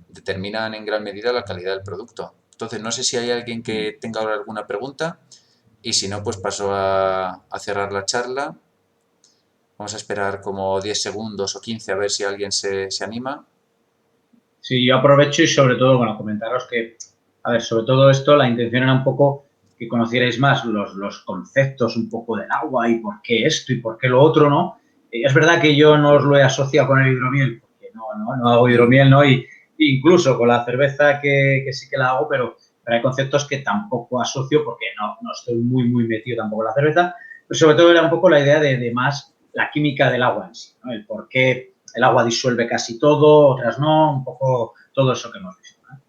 determinan en gran medida la calidad del producto. Entonces, no sé si hay alguien que tenga ahora alguna pregunta y si no, pues paso a cerrar la charla. Vamos a esperar como 10 segundos o 15 a ver si alguien se anima. sí, yo aprovecho y sobre todo, bueno, comentaros que, a ver, sobre todo esto, la intención era un poco que conocierais más los conceptos un poco del agua y por qué esto y por qué lo otro, ¿no? Es verdad que yo no os lo he asociado con el hidromiel, porque no hago Mm, hidromiel, ¿no? Y incluso con la cerveza que sí que la hago, pero hay conceptos que tampoco asocio porque no estoy muy metido tampoco en la cerveza. Pero sobre todo era un poco la idea de más la química del agua en sí, ¿no? El por qué el agua disuelve casi todo, otras no, un poco todo eso que hemos visto, ¿no?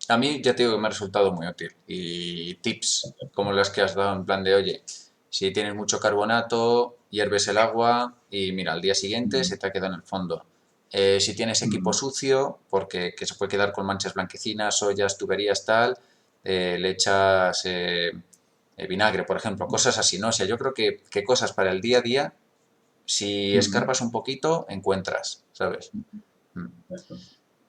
A mí ya te digo que me ha resultado muy útil. Y tips como las que has dado en plan de, oye, si tienes mucho carbonato, hierves el agua y mira, al día siguiente se te ha quedado en el fondo. Si tienes equipo sucio, porque que se puede quedar con manchas blanquecinas, ollas, tuberías, tal, le echas vinagre, por ejemplo, cosas así, ¿no? O sea, yo creo que cosas para el día a día, si escarbas un poquito, encuentras, ¿sabes?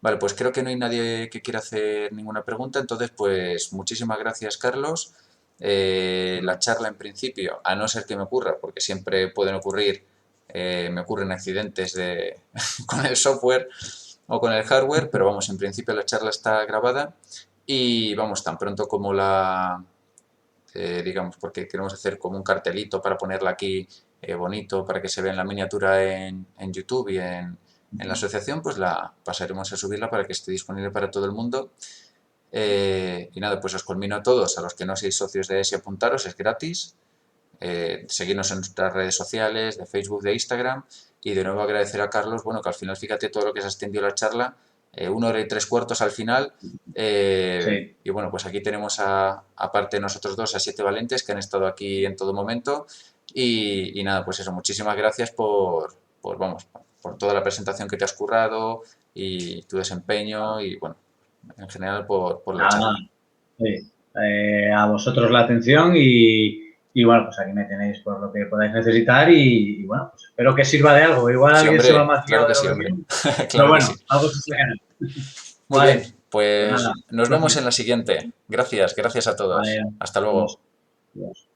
Vale, pues creo que no hay nadie que quiera hacer ninguna pregunta, entonces pues muchísimas gracias, Carlos. La charla en principio, a no ser que me ocurra, porque siempre pueden ocurrir, me ocurren accidentes con el software o con el hardware, pero vamos, en principio la charla está grabada y vamos, tan pronto como digamos, porque queremos hacer como un cartelito para ponerla aquí bonito, para que se vea en la miniatura en YouTube y en la asociación, pues la pasaremos a subirla para que esté disponible para todo el mundo. Y nada, pues os conmino a todos, a los que no seáis socios de ESI, apuntaros, es gratis. Seguirnos en nuestras redes sociales, de Facebook, de Instagram. Y de nuevo agradecer a Carlos, bueno, que al final, fíjate todo lo que se ha extendido la charla, 1 hora y 3/4 al final. Sí. Y bueno, pues aquí tenemos aparte de nosotros dos, a 7 valentes que han estado aquí en todo momento. Y nada, pues eso, muchísimas gracias vamos, por toda la presentación que te has currado y tu desempeño y bueno, en general por la Nada, charla. nada. Sí. A vosotros la atención y bueno, pues aquí me tenéis por lo que podáis necesitar y bueno, pues espero que sirva de algo. Igual Sí, alguien se va hombre, más claro guiado que de sí, lo que hombre. viene. Pero Claro que bueno, sí. algo se gana. Muy Vale, bien, pues pues nada, nos vemos gracias. en la siguiente. Gracias a Vale, todos. Hasta luego. adiós. Adiós.